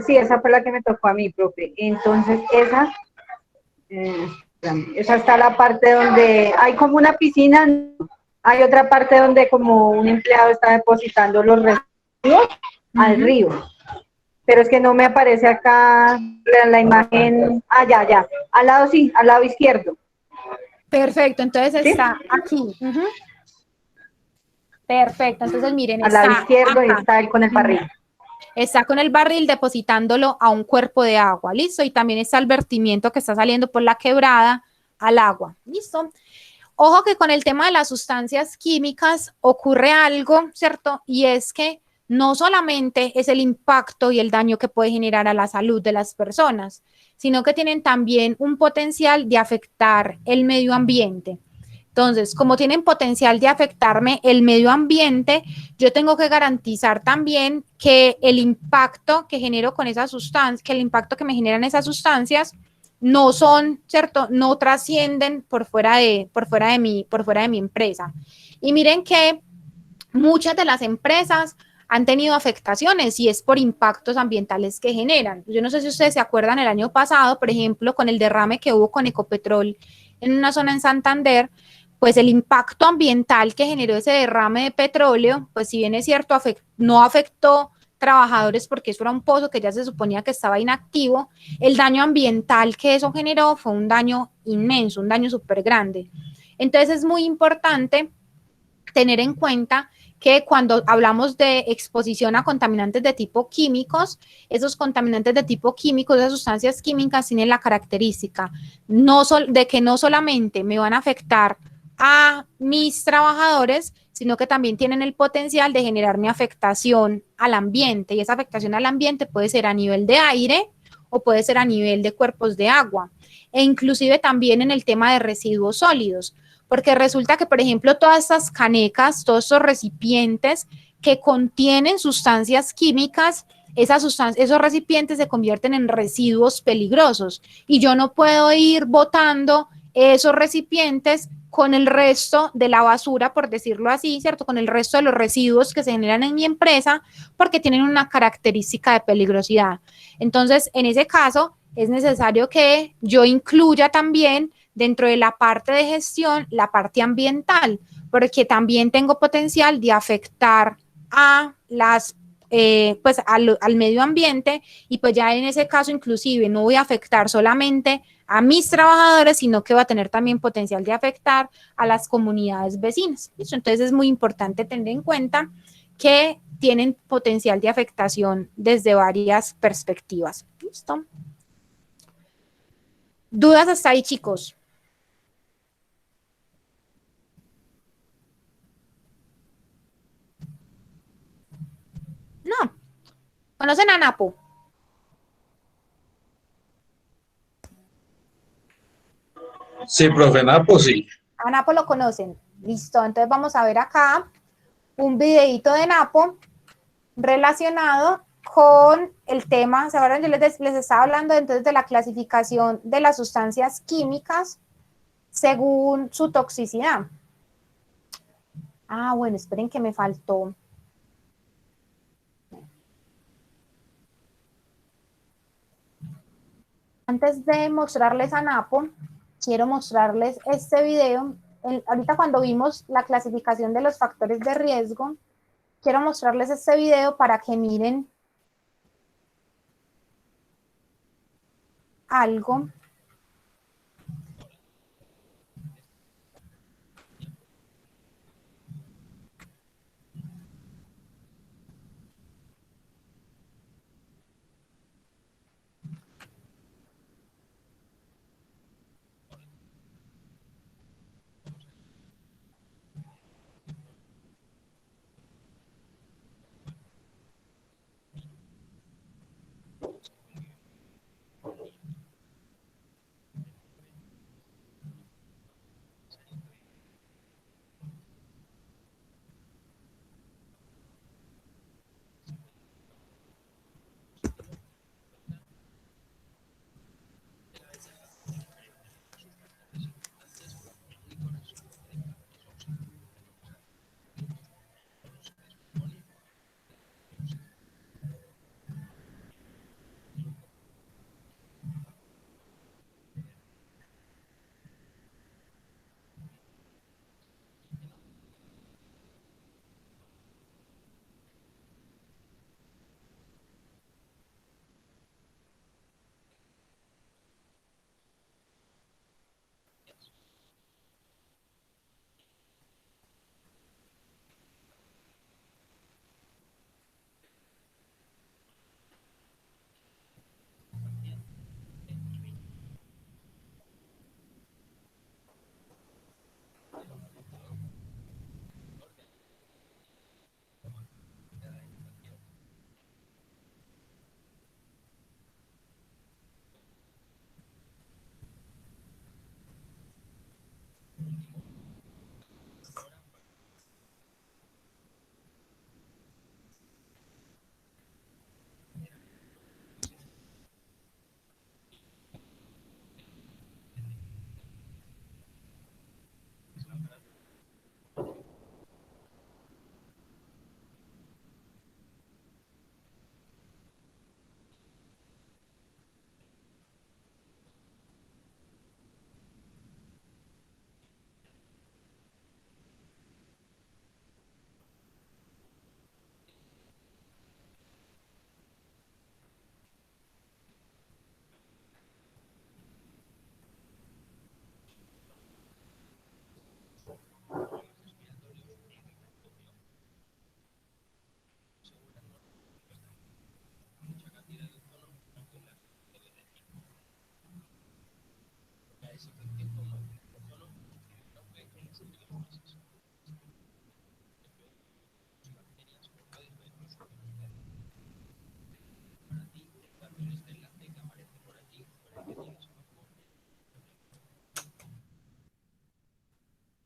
Sí, esa fue la que me tocó a mí, profe. Entonces, esa está la parte donde hay como una piscina, hay otra parte donde como un empleado está depositando los residuos al río. Pero es que no me aparece acá la imagen. Ah, ya. Al lado sí, al lado izquierdo. Perfecto, entonces ¿Sí? está aquí. Perfecto, entonces miren, Al está lado izquierdo y acá. está él con el barril. Está con el barril depositándolo a un cuerpo de agua, ¿listo? Y también está el vertimiento que está saliendo por la quebrada al agua, ¿listo? Ojo que con el tema de las sustancias químicas ocurre algo, ¿cierto? Y es que no solamente es el impacto y el daño que puede generar a la salud de las personas, sino que tienen también un potencial de afectar el medio ambiente. Entonces, como tienen potencial de afectarme el medio ambiente, yo tengo que garantizar también que el impacto que genero con esas sustancias, que el impacto que me generan esas sustancias no son, ¿cierto? No trascienden por fuera de mi empresa. Y miren que muchas de las empresas han tenido afectaciones y es por impactos ambientales que generan. Yo no sé si ustedes se acuerdan el año pasado, por ejemplo, con el derrame que hubo con Ecopetrol en una zona en Santander, pues el impacto ambiental que generó ese derrame de petróleo, pues si bien es cierto, no afectó trabajadores porque eso era un pozo que ya se suponía que estaba inactivo, el daño ambiental que eso generó fue un daño inmenso, un daño súper grande. Entonces es muy importante tener en cuenta que cuando hablamos de exposición a contaminantes de tipo químicos, esos contaminantes de tipo químico, esas sustancias químicas tienen la característica de que no solamente me van a afectar a mis trabajadores, sino que también tienen el potencial de generarme afectación al ambiente, y esa afectación al ambiente puede ser a nivel de aire o puede ser a nivel de cuerpos de agua, e inclusive también en el tema de residuos sólidos, porque resulta que, por ejemplo, todas estas canecas, todos estos recipientes que contienen sustancias químicas, esos recipientes se convierten en residuos peligrosos y yo no puedo ir botando esos recipientes con el resto de la basura, por decirlo así, ¿cierto? Con el resto de los residuos que se generan en mi empresa, porque tienen una característica de peligrosidad. Entonces, en ese caso, es necesario que yo incluya también dentro de la parte de gestión la parte ambiental, porque también tengo potencial de afectar a las pues al medio ambiente, y pues ya en ese caso inclusive no voy a afectar solamente a mis trabajadores, sino que va a tener también potencial de afectar a las comunidades vecinas. ¿Listo? Entonces es muy importante tener en cuenta que tienen potencial de afectación desde varias perspectivas. ¿Listo? ¿Dudas hasta ahí, chicos? No. ¿Conocen a Napo? Sí, profe, Napo, sí. A Napo lo conocen. Listo. Entonces vamos a ver acá un videito de Napo relacionado con el tema. ¿Se acuerdan? Yo les estaba hablando entonces de la clasificación de las sustancias químicas según su toxicidad. Ah, bueno, esperen que me faltó. Antes de mostrarles a Napo, quiero mostrarles este video. Ahorita cuando vimos la clasificación de los factores de riesgo, quiero mostrarles este video para que miren algo.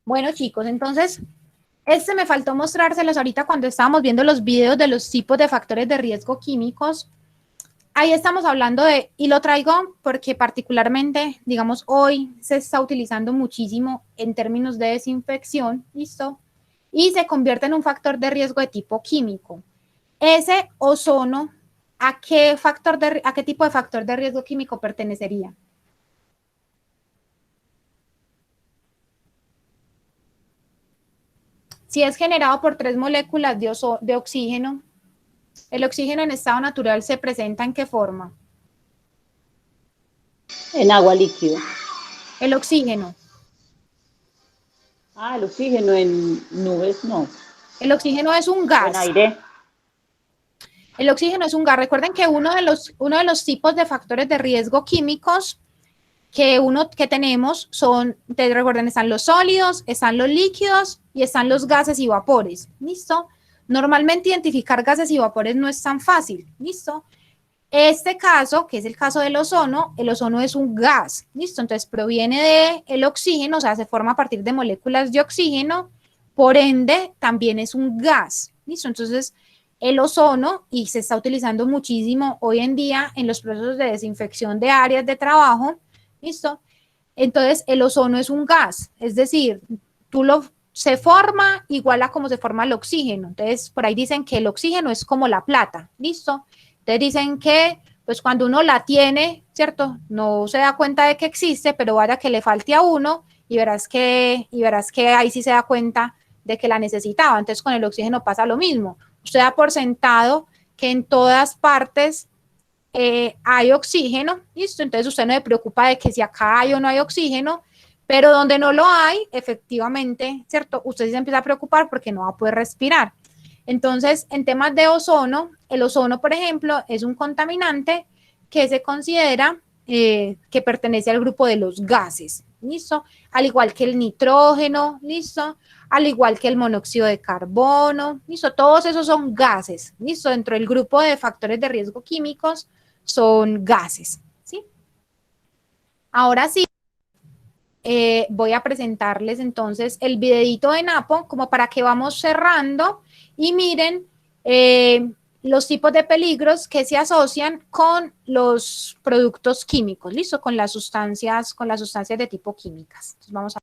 Bueno, chicos, entonces, me faltó mostrárselos ahorita cuando estábamos viendo los videos de los tipos de factores de riesgo químicos. Ahí estamos hablando de, y lo traigo porque particularmente, digamos, hoy se está utilizando muchísimo en términos de desinfección, ¿listo? Y se convierte en un factor de riesgo de tipo químico. Ese ozono, ¿a qué tipo de factor de riesgo químico pertenecería? Si es generado por 3 moléculas de oxígeno, ¿El oxígeno en estado natural se presenta en qué forma? En agua líquido. El oxígeno. Ah, el oxígeno en nubes, no. El oxígeno es un O en gas. aire. El oxígeno es un gas. Recuerden que uno de los tipos de factores de riesgo químicos que tenemos son, te recuerden, están los sólidos, están los líquidos y están los gases y vapores. ¿Listo? Normalmente identificar gases y vapores no es tan fácil. ¿Listo? Este caso, que es el caso del ozono, el ozono es un gas. ¿Listo? Entonces proviene del oxígeno, o sea, se forma a partir de moléculas de oxígeno, por ende, también es un gas. ¿Listo? Entonces, el ozono, y se está utilizando muchísimo hoy en día en los procesos de desinfección de áreas de trabajo, ¿listo? Entonces, el ozono es un gas, es decir, se forma igual a como se forma el oxígeno. Entonces, por ahí dicen que el oxígeno es como la plata, ¿listo? Entonces dicen que, pues cuando uno la tiene, ¿cierto? No se da cuenta de que existe, pero vaya que le falte a uno y verás que ahí sí se da cuenta de que la necesitaba. Entonces, con el oxígeno pasa lo mismo. Usted da por sentado que en todas partes hay oxígeno, ¿listo? Entonces usted no se preocupa de que si acá hay o no hay oxígeno, pero donde no lo hay, efectivamente, ¿cierto? Usted se empieza a preocupar porque no va a poder respirar. Entonces, en temas de ozono, el ozono, por ejemplo, es un contaminante que se considera que pertenece al grupo de los gases, ¿listo? Al igual que el nitrógeno, ¿listo? Al igual que el monóxido de carbono, ¿listo? Todos esos son gases, ¿listo? Dentro del grupo de factores de riesgo químicos son gases, ¿sí? Ahora sí, voy a presentarles entonces el videito de Napo como para que vamos cerrando y miren los tipos de peligros que se asocian con los productos químicos, ¿listo? Con las sustancias de tipo químicas. Entonces vamos a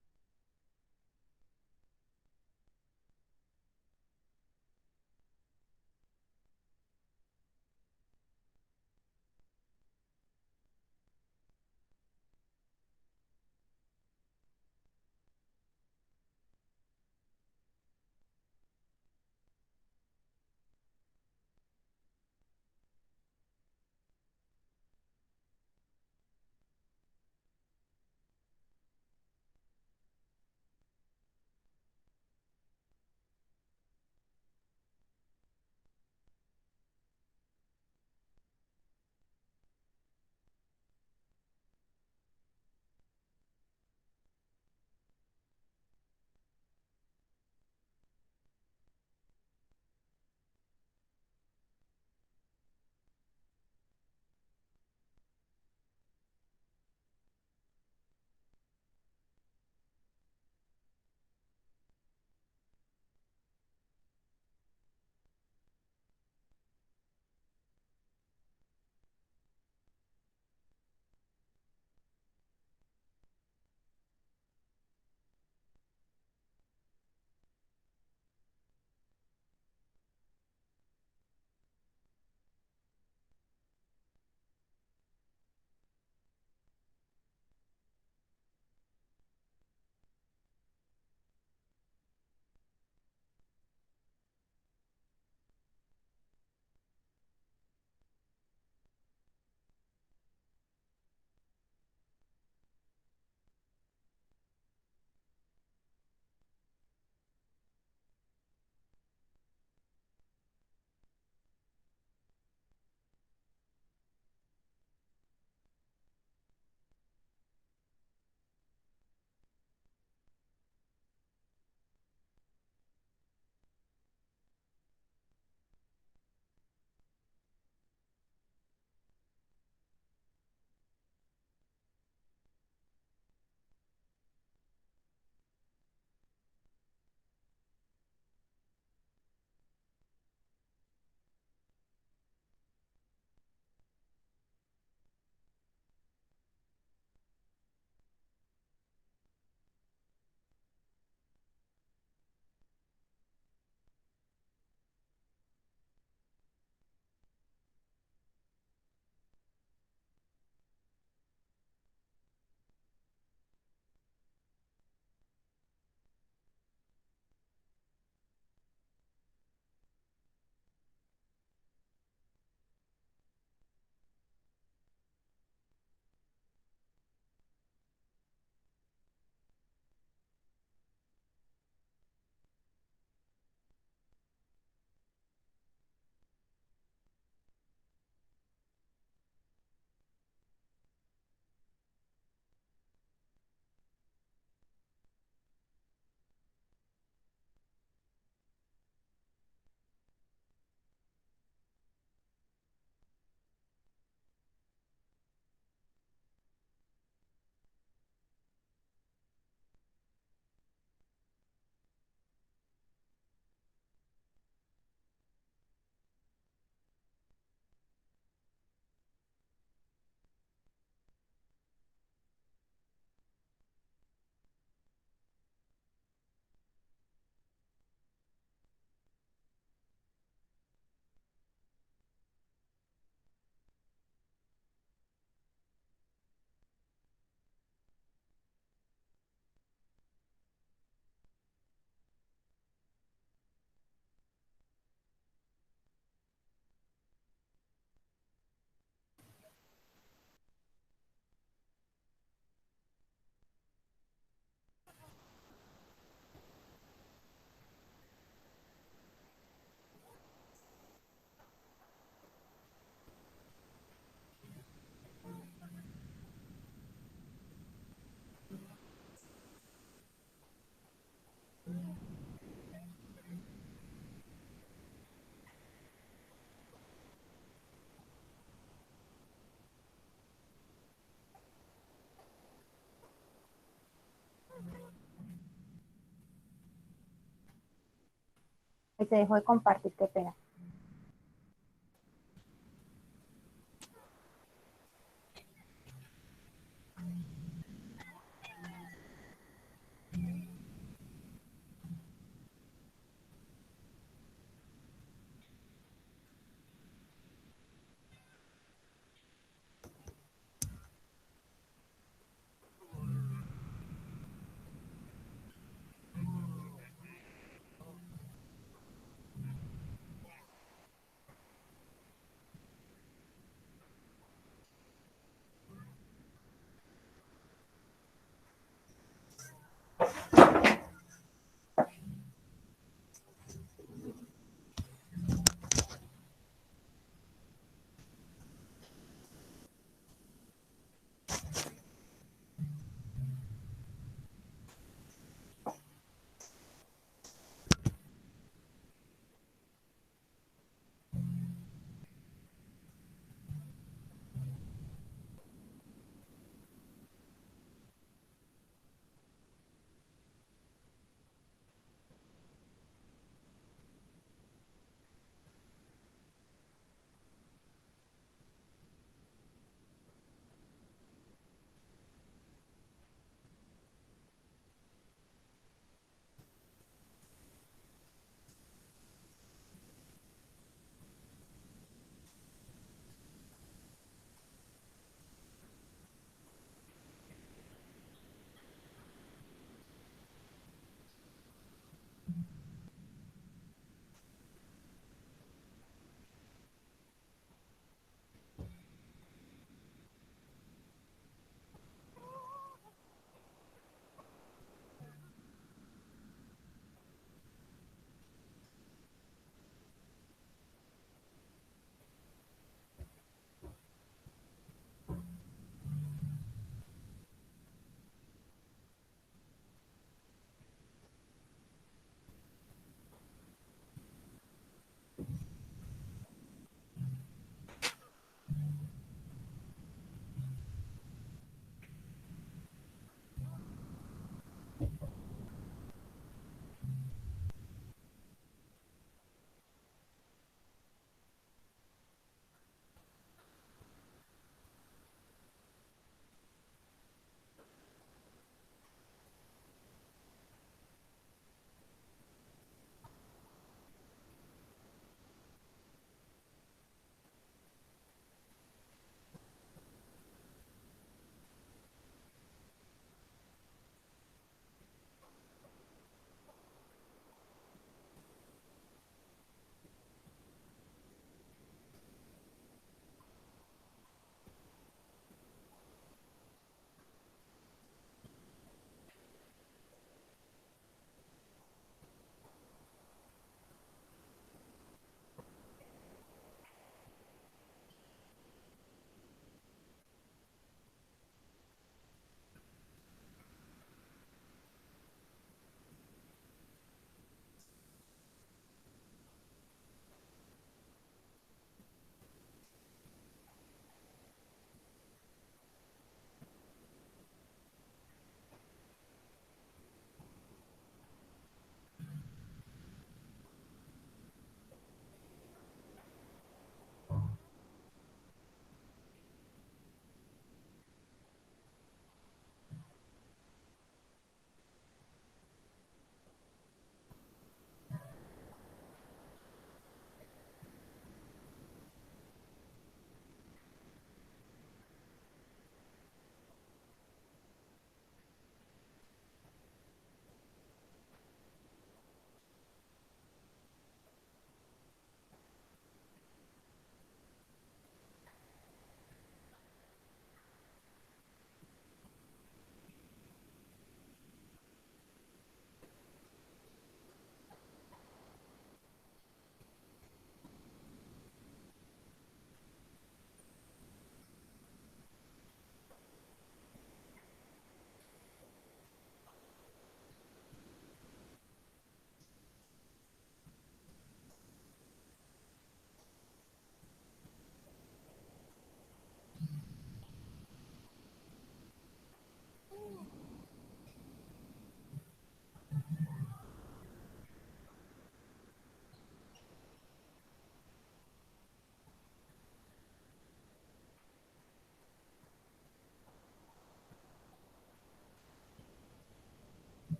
Te dejo de compartir, qué pena.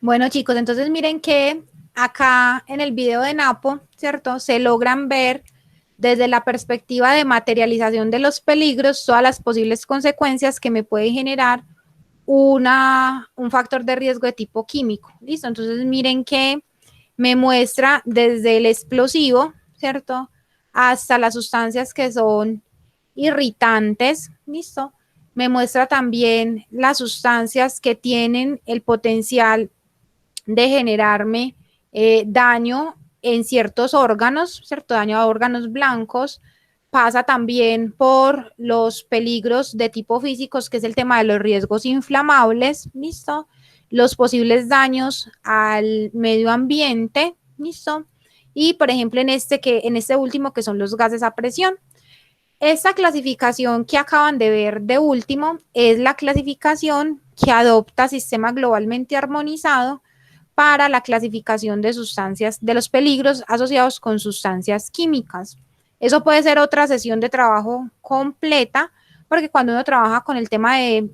Bueno, chicos, entonces miren que acá en el video de Napo, ¿cierto? Se logran ver desde la perspectiva de materialización de los peligros todas las posibles consecuencias que me puede generar un factor de riesgo de tipo químico. ¿Listo? Entonces miren que me muestra desde el explosivo, ¿cierto? Hasta las sustancias que son irritantes, ¿listo? Me muestra también las sustancias que tienen el potencial de generarme daño en ciertos órganos, ¿cierto? Daño a órganos blancos. Pasa también por los peligros de tipo físicos, que es el tema de los riesgos inflamables, ¿listo? Los posibles daños al medio ambiente, ¿listo? Y, por ejemplo, en este último, que son los gases a presión. Esta clasificación que acaban de ver de último es la clasificación que adopta Sistema Globalmente Armonizado para la clasificación de sustancias, de los peligros asociados con sustancias químicas. Eso puede ser otra sesión de trabajo completa, porque cuando uno trabaja con el tema de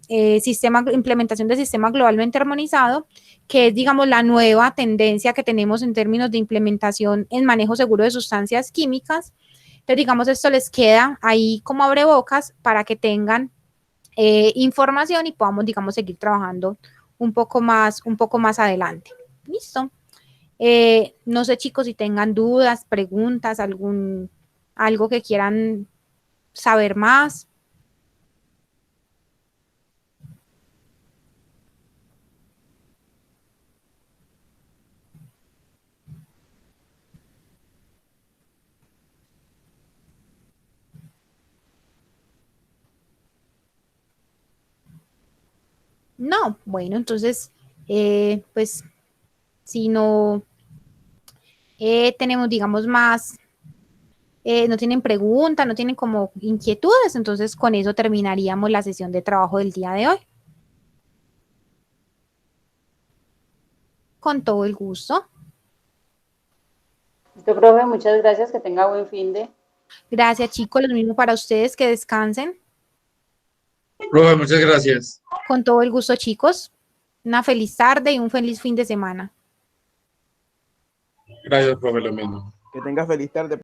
implementación del sistema globalmente armonizado, que es, digamos, la nueva tendencia que tenemos en términos de implementación en manejo seguro de sustancias químicas, entonces, digamos, esto les queda ahí como abrebocas para que tengan información y podamos, digamos, seguir trabajando un poco más adelante. ¿Listo? No sé, chicos, si tengan dudas, preguntas, algo que quieran saber más. No, bueno, entonces, pues, si no tenemos, digamos, más, no tienen preguntas, no tienen como inquietudes, entonces con eso terminaríamos la sesión de trabajo del día de hoy. Con todo el gusto. Listo, profe, muchas gracias, que tenga buen fin de. Gracias, chicos, lo mismo para ustedes, que descansen. Profe, muchas gracias. Con todo el gusto, chicos. Una feliz tarde y un feliz fin de semana. Gracias, profe, lo mismo. Que tengas feliz tarde.